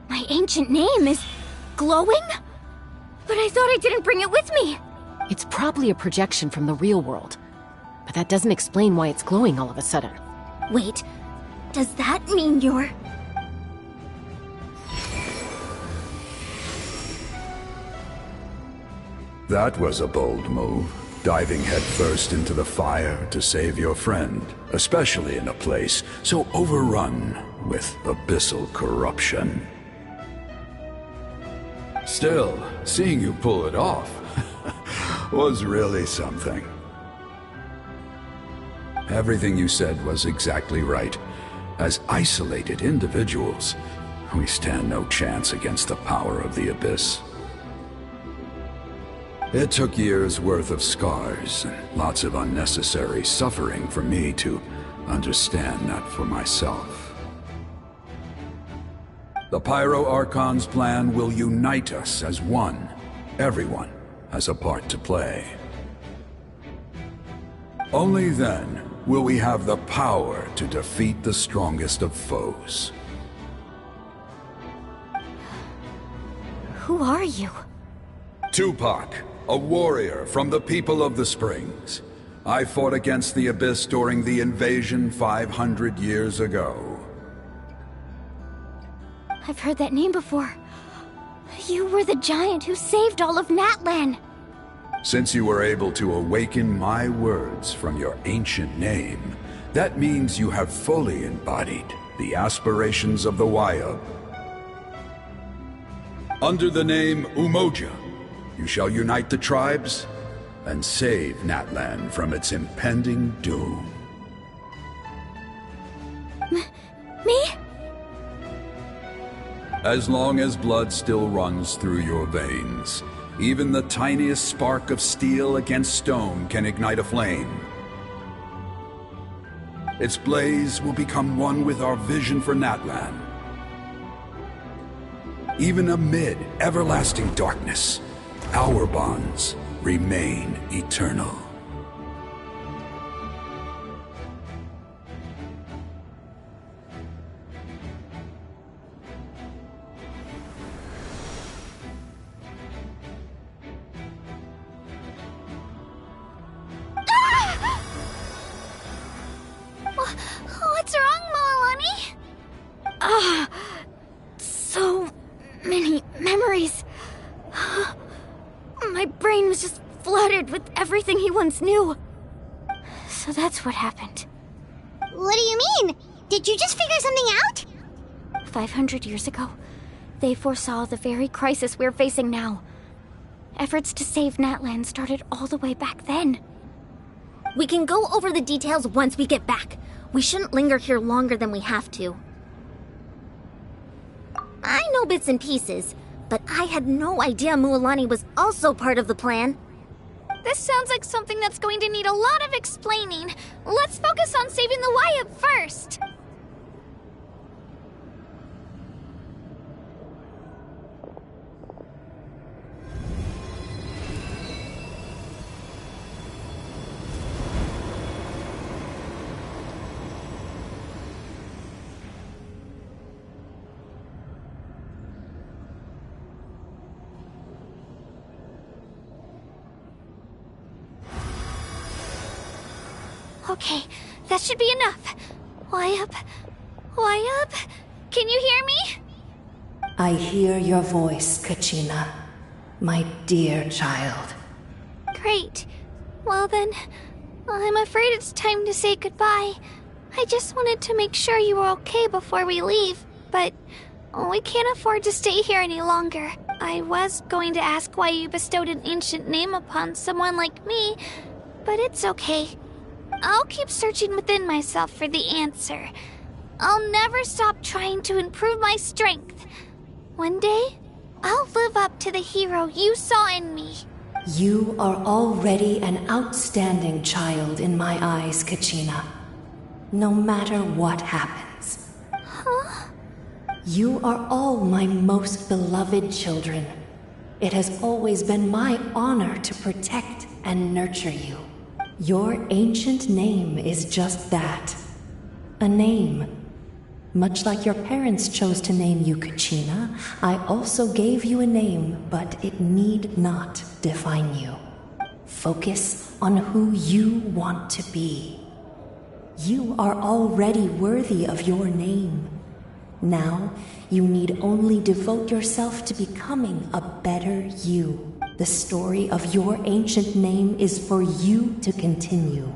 My ancient name is glowing? But I thought I didn't bring it with me. It's probably a projection from the real world. But that doesn't explain why it's glowing all of a sudden. Wait, does that mean you're... That was a bold move, diving headfirst into the fire to save your friend, especially in a place so overrun with abyssal corruption. Still, seeing you pull it off was really something. Everything you said was exactly right. As isolated individuals, we stand no chance against the power of the Abyss. It took years' worth of scars and lots of unnecessary suffering for me to understand that for myself. The Pyro Archon's plan will unite us as one. Everyone has a part to play. Only then will we have the power to defeat the strongest of foes. Who are you? Tupac, a warrior from the people of the Springs. I fought against the Abyss during the invasion 500 years ago. I've heard that name before. You were the giant who saved all of Natlan. Since you were able to awaken my words from your ancient name, that means you have fully embodied the aspirations of the Wayab. Under the name Umoja, you shall unite the tribes and save Natlan from its impending doom. Me? As long as blood still runs through your veins, even the tiniest spark of steel against stone can ignite a flame. Its blaze will become one with our vision for Natlan. Even amid everlasting darkness, our bonds remain eternal. What's wrong, Mualani? So many memories. My My brain was just flooded with everything he once knew. So that's what happened. What do you mean? Did you just figure something out? 500 years ago, they foresaw the very crisis we're facing now. Efforts to save Natlan started all the way back then. We can go over the details once we get back. We shouldn't linger here longer than we have to. I know bits and pieces, but I had no idea Mualani was also part of the plan. This sounds like something that's going to need a lot of explaining. Let's focus on saving the Wyatt first. Okay, that should be enough. Wyatt? Can you hear me? I hear your voice, Kachina, my dear child. Great. Well then, I'm afraid it's time to say goodbye. I just wanted to make sure you were okay before we leave, but we can't afford to stay here any longer. I was going to ask why you bestowed an ancient name upon someone like me, but it's okay. I'll keep searching within myself for the answer. I'll never stop trying to improve my strength. One day, I'll live up to the hero you saw in me. You are already an outstanding child in my eyes, Kachina. No matter what happens. Huh? You are all my most beloved children. It has always been my honor to protect and nurture you. Your ancient name is just that. A name. Much like your parents chose to name you Kachina, I also gave you a name, but it need not define you. Focus on who you want to be. You are already worthy of your name. Now, you need only devote yourself to becoming a better you. The story of your ancient name is for you to continue.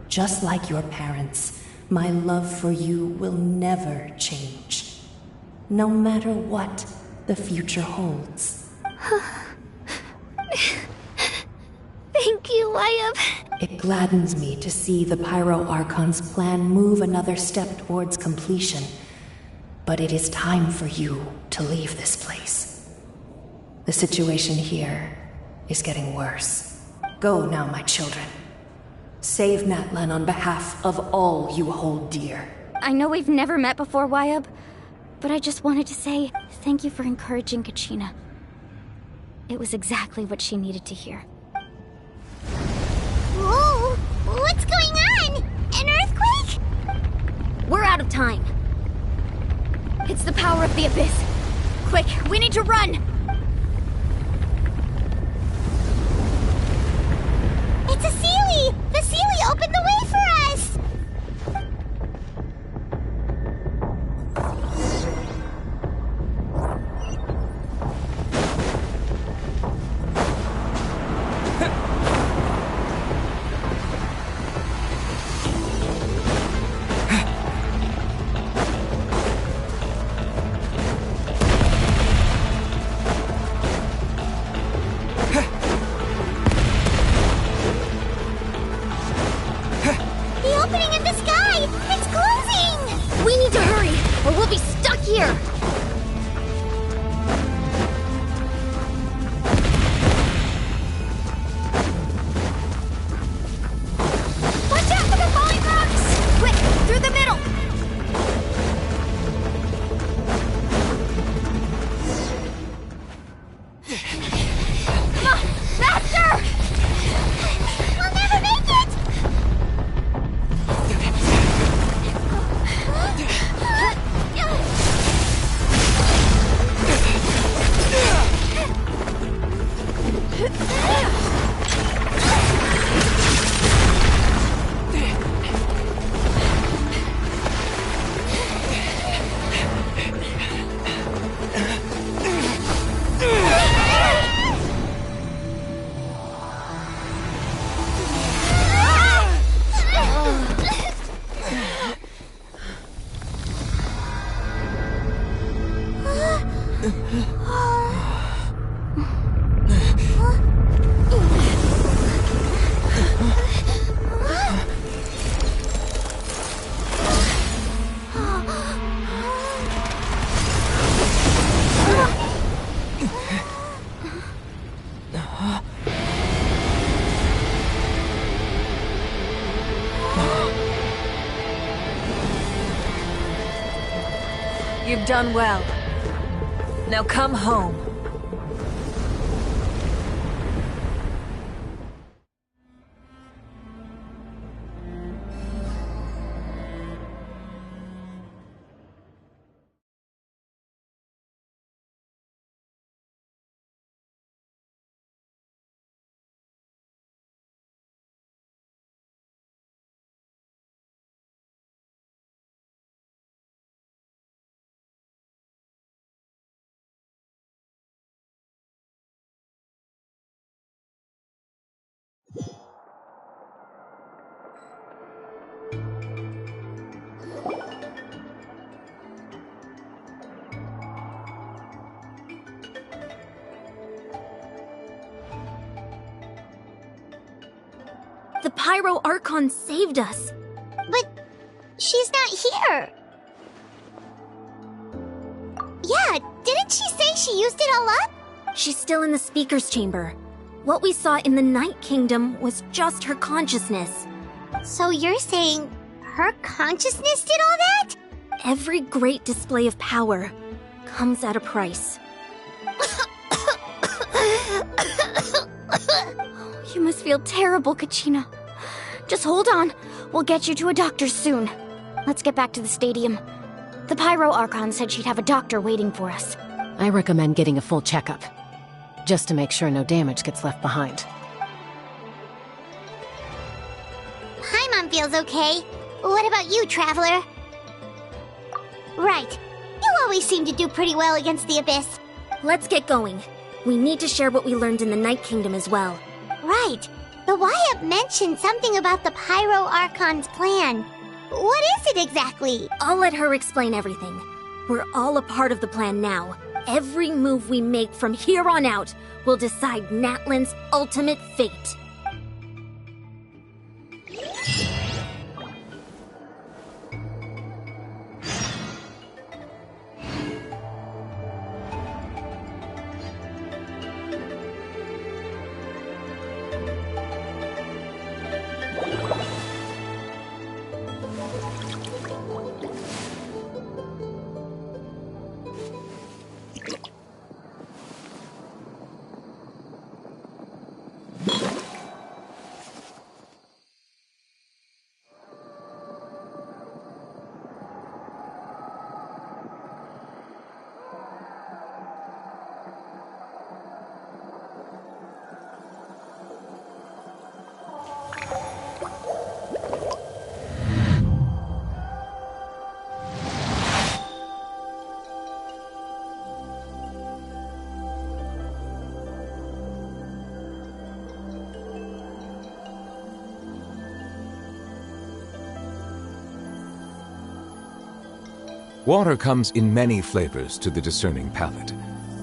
Just like your parents, my love for you will never change. No matter what the future holds. Thank you, Wyatt. It gladdens me to see the Pyro Archon's plan move another step towards completion. But it is time for you to leave this place. The situation here is getting worse. Go now, my children. Save Natlan on behalf of all you hold dear. I know we've never met before, Wyatt, but I just wanted to say thank you for encouraging Kachina. It was exactly what she needed to hear. Whoa! What's going on? An earthquake? We're out of time. It's the power of the Abyss. Quick, we need to run! It's a Seelie! The Seelie opened the way for us! You've done well. Now come home. The Pyro Archon saved us. But she's not here. Yeah, didn't she say she used it all up? She's still in the speaker's chamber. What we saw in the Night Kingdom was just her consciousness. So you're saying her consciousness did all that? Every great display of power comes at a price. You must feel terrible, Kachina. Just hold on. We'll get you to a doctor soon. Let's get back to the stadium. The Pyro Archon said she'd have a doctor waiting for us. I recommend getting a full checkup, just to make sure no damage gets left behind. Paimon feels okay. What about you, Traveler? Right. You always seem to do pretty well against the Abyss. Let's get going. We need to share what we learned in the Night Kingdom as well. Right. The Wyatt mentioned something about the Pyro Archon's plan. What is it exactly? I'll let her explain everything. We're all a part of the plan now. Every move we make from here on out will decide Natlan's ultimate fate. Water comes in many flavors to the discerning palate.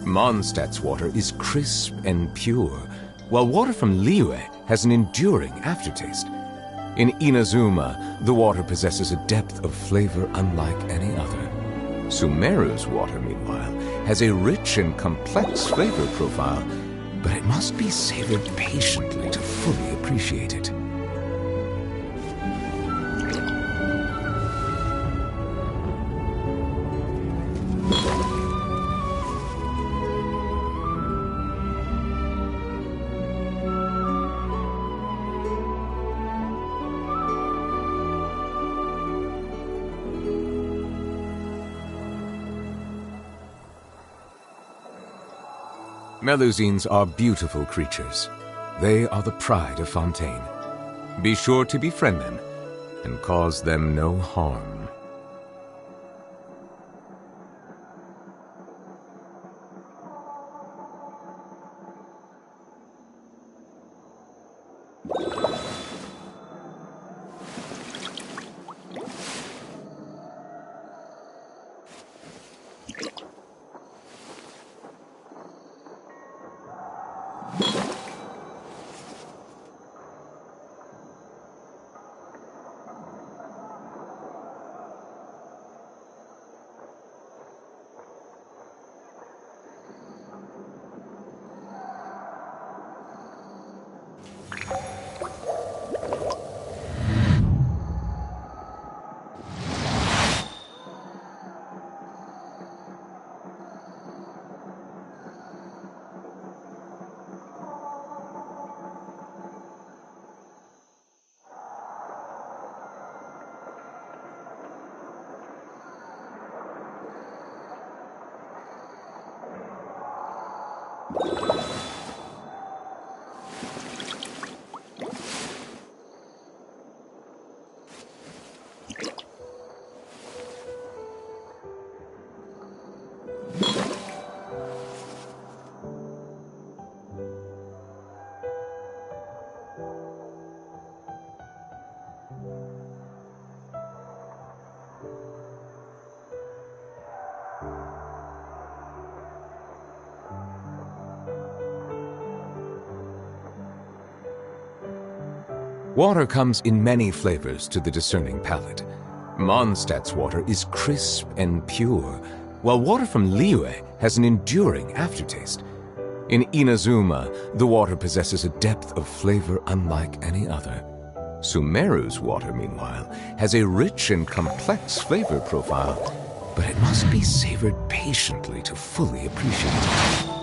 Mondstadt's water is crisp and pure, while water from Liyue has an enduring aftertaste. In Inazuma, the water possesses a depth of flavor unlike any other. Sumeru's water, meanwhile, has a rich and complex flavor profile, but it must be savored patiently to fully appreciate it. Melusines are beautiful creatures. They are the pride of Fontaine. Be sure to befriend them and cause them no harm. Water comes in many flavors to the discerning palate. Mondstadt's water is crisp and pure, while water from Liyue has an enduring aftertaste. In Inazuma, the water possesses a depth of flavor unlike any other. Sumeru's water, meanwhile, has a rich and complex flavor profile, but it must be savored patiently to fully appreciate it.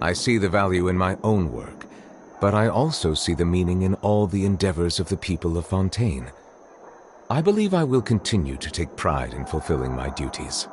I see the value in my own work, but I also see the meaning in all the endeavors of the people of Fontaine. I believe I will continue to take pride in fulfilling my duties.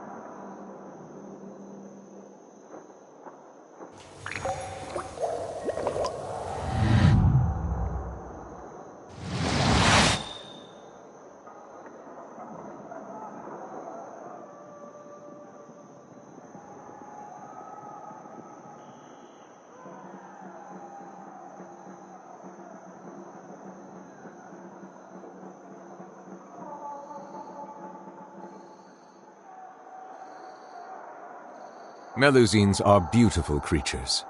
Melusines are beautiful creatures.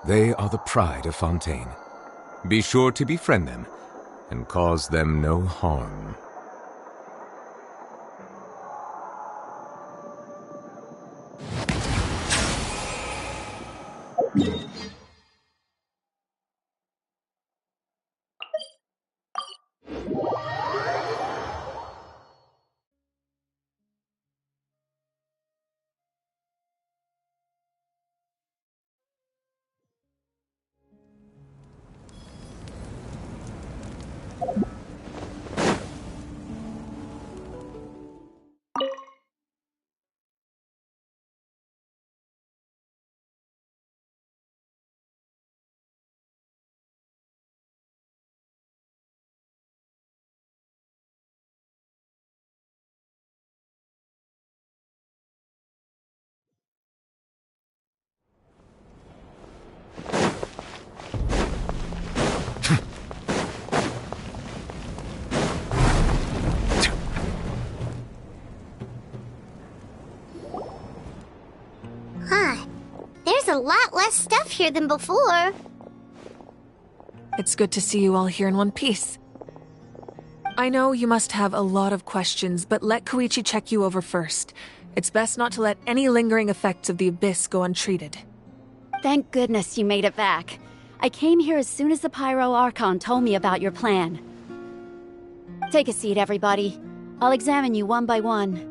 They are the pride of Fontaine. Be sure to befriend them and cause them no harm. There's a lot less stuff here than before. It's good to see you all here in one piece. I know you must have a lot of questions, but let Koichi check you over first. It's best not to let any lingering effects of the Abyss go untreated. Thank goodness you made it back. I came here as soon as the Pyro Archon told me about your plan. Take a seat, everybody. I'll examine you one by one.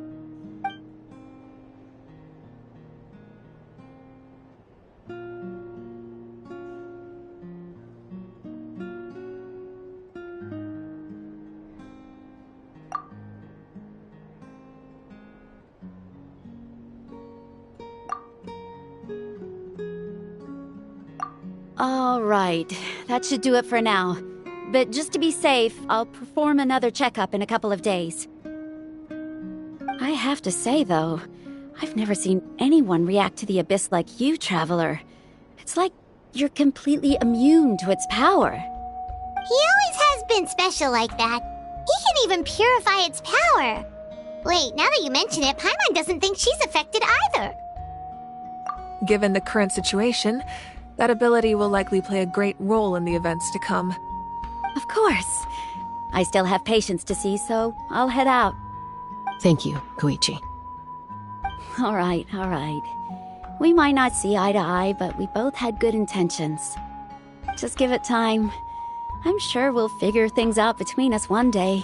All right, that should do it for now. But just to be safe, I'll perform another checkup in a couple of days. I have to say, though, I've never seen anyone react to the Abyss like you, Traveler. It's like you're completely immune to its power. He always has been special like that. He can even purify its power. Wait, now that you mention it, Paimon doesn't think she's affected either. Given the current situation, that ability will likely play a great role in the events to come. Of course. I still have patients to see, so I'll head out. Thank you, Koichi. All right. We might not see eye to eye, but we both had good intentions. Just give it time. I'm sure we'll figure things out between us one day.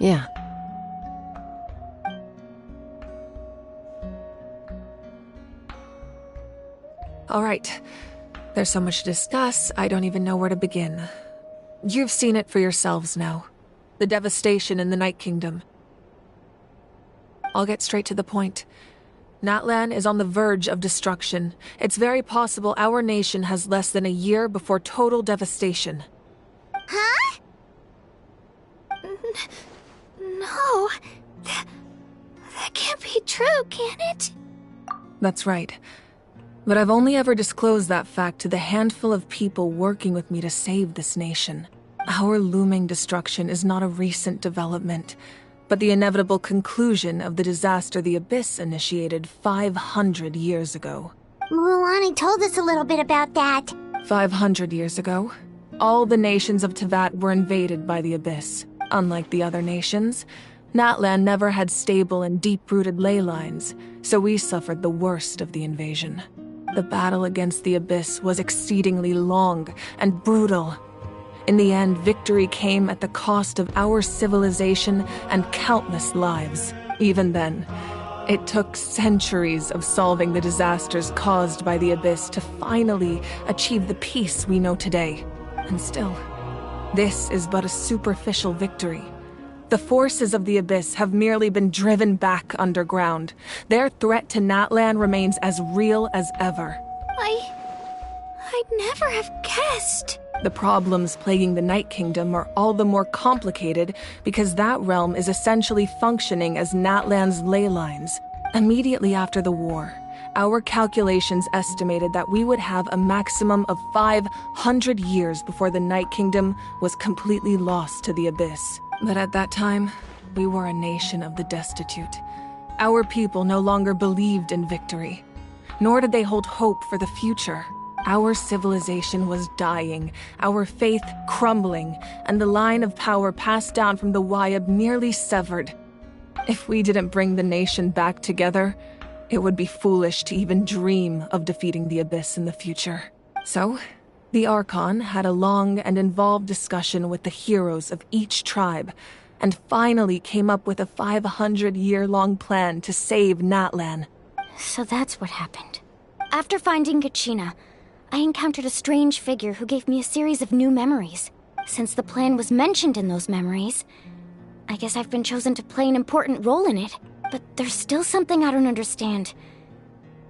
Yeah. All right. There's so much to discuss, I don't even know where to begin. You've seen it for yourselves now. The devastation in the Night Kingdom. I'll get straight to the point. Natlan is on the verge of destruction. It's very possible our nation has less than a year before total devastation. Huh? No. That can't be true, can it? That's right. But I've only ever disclosed that fact to the handful of people working with me to save this nation. Our looming destruction is not a recent development, but the inevitable conclusion of the disaster the Abyss initiated 500 years ago. Mualani told us a little bit about that. 500 years ago, all the nations of Teyvat were invaded by the Abyss. Unlike the other nations, Natlan never had stable and deep-rooted ley lines, so we suffered the worst of the invasion. The battle against the Abyss was exceedingly long and brutal. In the end, victory came at the cost of our civilization and countless lives. Even then, it took centuries of solving the disasters caused by the Abyss to finally achieve the peace we know today. And still, this is but a superficial victory. The forces of the Abyss have merely been driven back underground. Their threat to Natlan remains as real as ever. I'd never have guessed. The problems plaguing the Night Kingdom are all the more complicated because that realm is essentially functioning as Natlan's ley lines. Immediately after the war, our calculations estimated that we would have a maximum of 500 years before the Night Kingdom was completely lost to the Abyss. But at that time, we were a nation of the destitute. Our people no longer believed in victory, nor did they hold hope for the future. Our civilization was dying, our faith crumbling, and the line of power passed down from the Wayab nearly severed. If we didn't bring the nation back together, it would be foolish to even dream of defeating the Abyss in the future. So, the Archon had a long and involved discussion with the heroes of each tribe, and finally came up with a 500-year-long plan to save Natlan. So that's what happened. After finding Kachina, I encountered a strange figure who gave me a series of new memories. Since the plan was mentioned in those memories, I guess I've been chosen to play an important role in it. But there's still something I don't understand.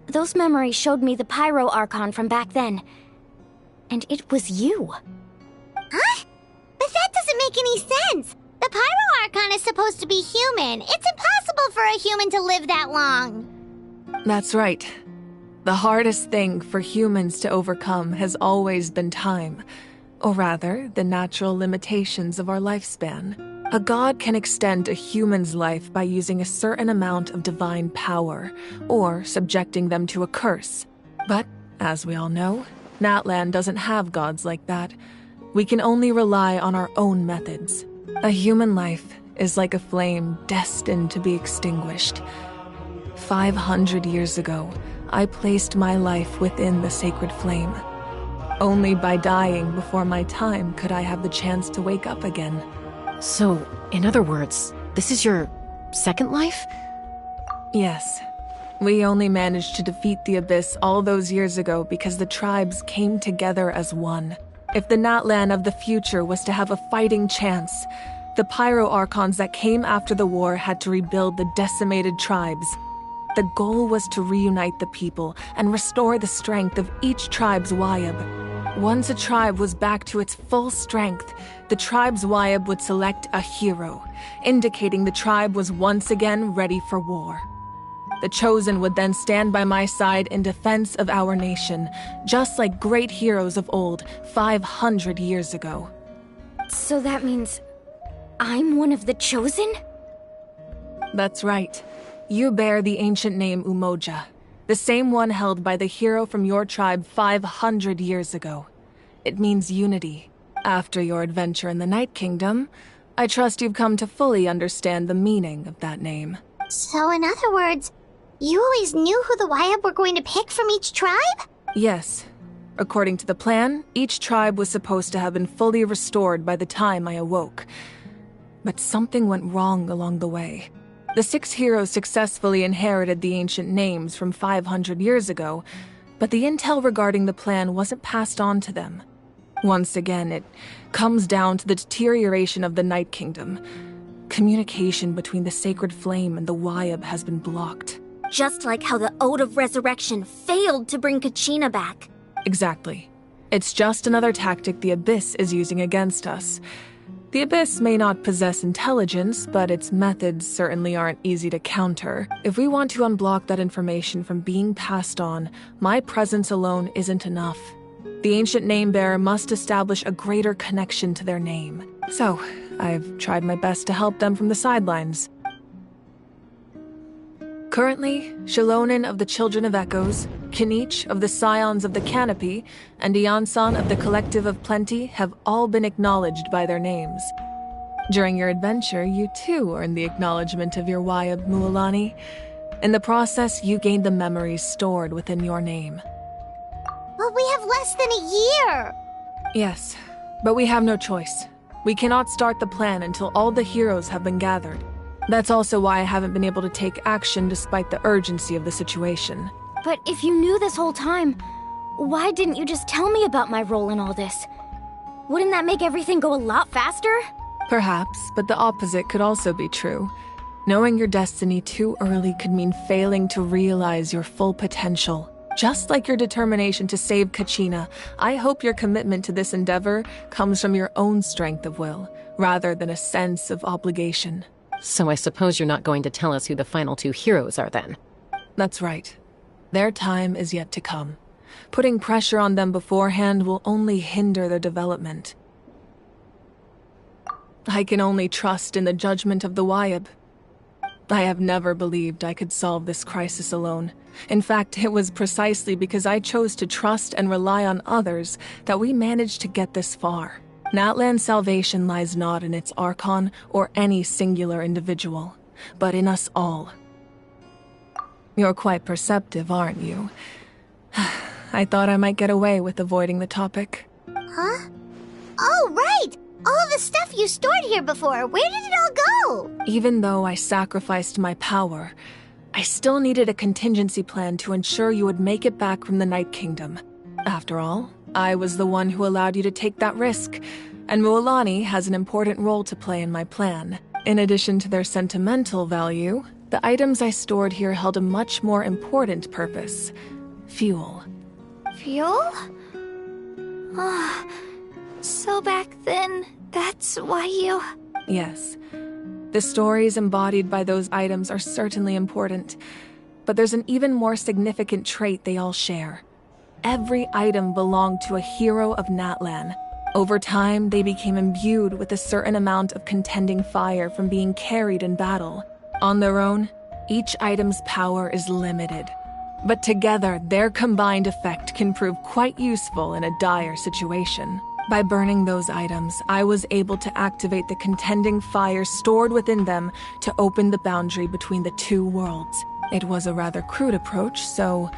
Those memories showed me the Pyro Archon from back then. And it was you. Huh? But that doesn't make any sense. The Pyro Archon is supposed to be human. It's impossible for a human to live that long. That's right. The hardest thing for humans to overcome has always been time. Or rather, the natural limitations of our lifespan. A god can extend a human's life by using a certain amount of divine power, or subjecting them to a curse. But, as we all know, Natlan doesn't have gods like that. We can only rely on our own methods. A human life is like a flame destined to be extinguished. 500 years ago, I placed my life within the sacred flame. Only by dying before my time could I have the chance to wake up again. So, in other words, this is your second life? Yes. We only managed to defeat the Abyss all those years ago because the tribes came together as one. If the Natlan of the future was to have a fighting chance, the Pyro Archons that came after the war had to rebuild the decimated tribes. The goal was to reunite the people and restore the strength of each tribe's Wayab. Once a tribe was back to its full strength, the tribe's Wayab would select a hero, indicating the tribe was once again ready for war. The Chosen would then stand by my side in defense of our nation, just like great heroes of old, 500 years ago. So that means I'm one of the Chosen? That's right. You bear the ancient name Umoja, the same one held by the hero from your tribe 500 years ago. It means unity. After your adventure in the Night Kingdom, I trust you've come to fully understand the meaning of that name. So in other words, you always knew who the Wayab were going to pick from each tribe? Yes. According to the plan, each tribe was supposed to have been fully restored by the time I awoke. But something went wrong along the way. The 6 heroes successfully inherited the ancient names from 500 years ago, but the intel regarding the plan wasn't passed on to them. Once again, it comes down to the deterioration of the Night Kingdom. Communication between the Sacred Flame and the Wayab has been blocked. Just like how the Ode of Resurrection failed to bring Kachina back. Exactly. It's just another tactic the Abyss is using against us. The Abyss may not possess intelligence, but its methods certainly aren't easy to counter. If we want to unblock that information from being passed on, my presence alone isn't enough. The ancient name-bearer must establish a greater connection to their name. So, I've tried my best to help them from the sidelines. Currently, Shilonin of the Children of Echoes, Kinich of the Scions of the Canopy, and Iansan of the Collective of Plenty have all been acknowledged by their names. During your adventure, you too earned the acknowledgement of your Wayab, Mualani. In the process, you gained the memories stored within your name. But we have less than a year! Yes, but we have no choice. We cannot start the plan until all the heroes have been gathered. That's also why I haven't been able to take action despite the urgency of the situation. But if you knew this whole time, why didn't you just tell me about my role in all this? Wouldn't that make everything go a lot faster? Perhaps, but the opposite could also be true. Knowing your destiny too early could mean failing to realize your full potential. Just like your determination to save Kachina, I hope your commitment to this endeavor comes from your own strength of will, rather than a sense of obligation. So I suppose you're not going to tell us who the final 2 heroes are then? That's right. Their time is yet to come. Putting pressure on them beforehand will only hinder their development. I can only trust in the judgment of the Wayab. I have never believed I could solve this crisis alone. In fact, it was precisely because I chose to trust and rely on others that we managed to get this far. Natlan's salvation lies not in its Archon or any singular individual, but in us all. You're quite perceptive, aren't you? I thought I might get away with avoiding the topic. Huh? Oh, right! All of the stuff you stored here before, where did it all go? Even though I sacrificed my power, I still needed a contingency plan to ensure you would make it back from the Night Kingdom. After all, I was the one who allowed you to take that risk, and Mualani has an important role to play in my plan. In addition to their sentimental value, the items I stored here held a much more important purpose. Fuel. Fuel? So back then, that's why you... Yes. The stories embodied by those items are certainly important, but there's an even more significant trait they all share. Every item belonged to a hero of Natlan. Over time, they became imbued with a certain amount of contending fire from being carried in battle. On their own, each item's power is limited. But together, their combined effect can prove quite useful in a dire situation. By burning those items, I was able to activate the contending fire stored within them to open the boundary between the 2 worlds. It was a rather crude approach, so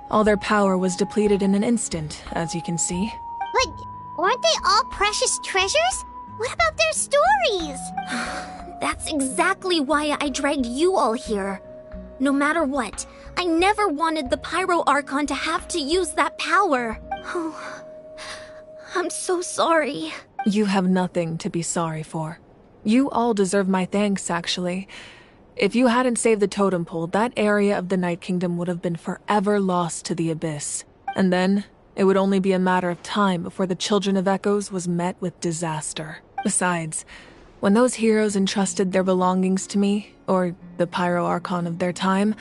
all their power was depleted in an instant, as you can see. But weren't they all precious treasures? What about their stories? That's exactly why I dragged you all here. No matter what, I never wanted the Pyro Archon to have to use that power. Oh, I'm so sorry. You have nothing to be sorry for. You all deserve my thanks, actually. If you hadn't saved the totem pole, that area of the Night Kingdom would have been forever lost to the Abyss. And then, It would only be a matter of time before the Children of Echoes was met with disaster. Besides, when those heroes entrusted their belongings to me, or the Pyro Archon of their time,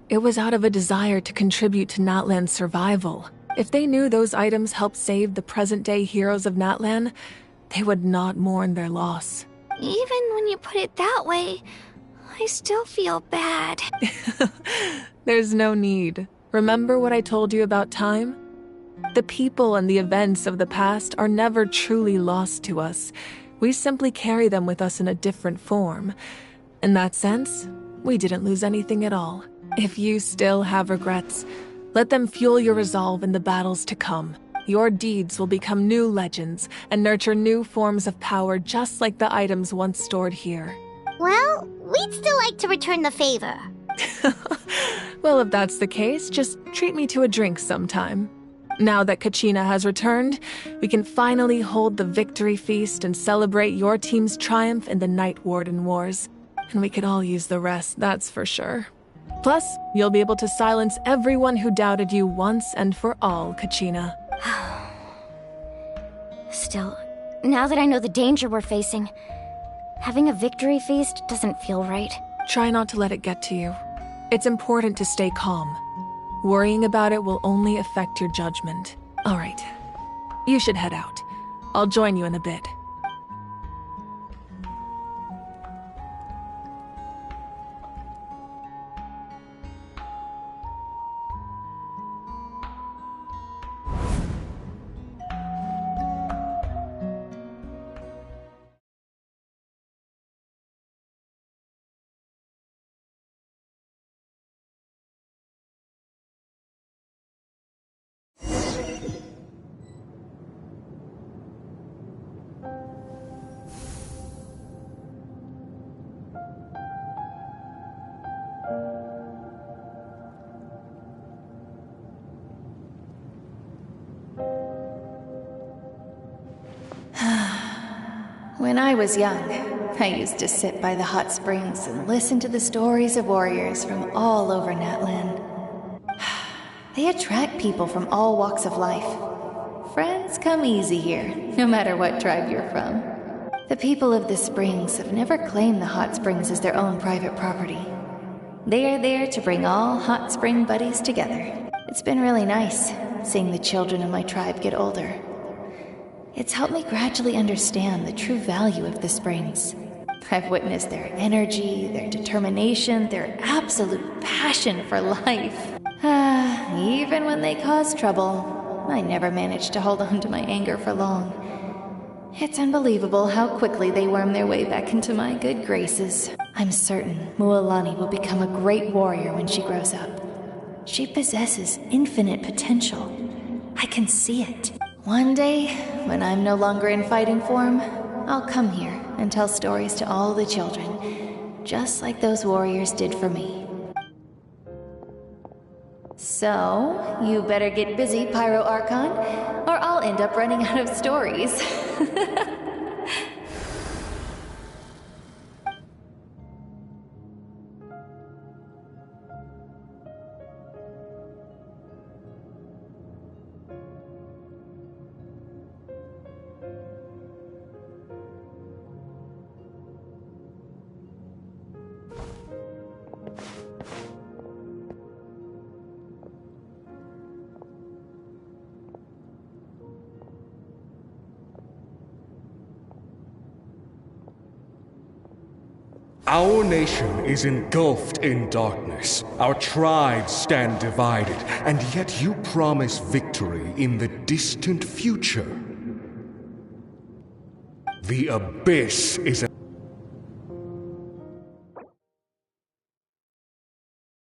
it was out of a desire to contribute to Natlan's survival. If they knew those items helped save the present-day heroes of Natlan, they would not mourn their loss. Even when you put it that way, I still feel bad. There's no need. Remember what I told you about time? The people and the events of the past are never truly lost to us. We simply carry them with us in a different form. In that sense, we didn't lose anything at all. If you still have regrets, let them fuel your resolve in the battles to come. Your deeds will become new legends and nurture new forms of power just like the items once stored here. Well, we'd still like to return the favor. Well, if that's the case, just treat me to a drink sometime. Now that Kachina has returned, we can finally hold the victory feast and celebrate your team's triumph in the Night Warden Wars. And we could all use the rest, that's for sure. Plus, you'll be able to silence everyone who doubted you once and for all, Kachina. Still, now that I know the danger we're facing, having a victory feast doesn't feel right. Try not to let it get to you. It's important to stay calm. Worrying about it will only affect your judgment. All right. You should head out. I'll join you in a bit. When I was young, I used to sit by the hot springs and listen to the stories of warriors from all over Natlan. They attract people from all walks of life. Friends come easy here, no matter what tribe you're from. The people of the springs have never claimed the hot springs as their own private property. They are there to bring all hot spring buddies together. It's been really nice, seeing the children of my tribe get older. It's helped me gradually understand the true value of the springs. I've witnessed their energy, their determination, their absolute passion for life. Even when they cause trouble, I never managed to hold on to my anger for long. It's unbelievable how quickly they worm their way back into my good graces. I'm certain Mualani will become a great warrior when she grows up. She possesses infinite potential. I can see it. One day, when I'm no longer in fighting form, I'll come here and tell stories to all the children, just like those warriors did for me. So, you better get busy, Pyro Archon, or I'll end up running out of stories. Our nation is engulfed in darkness. Our tribes stand divided, and yet you promise victory in the distant future. The Abyss is a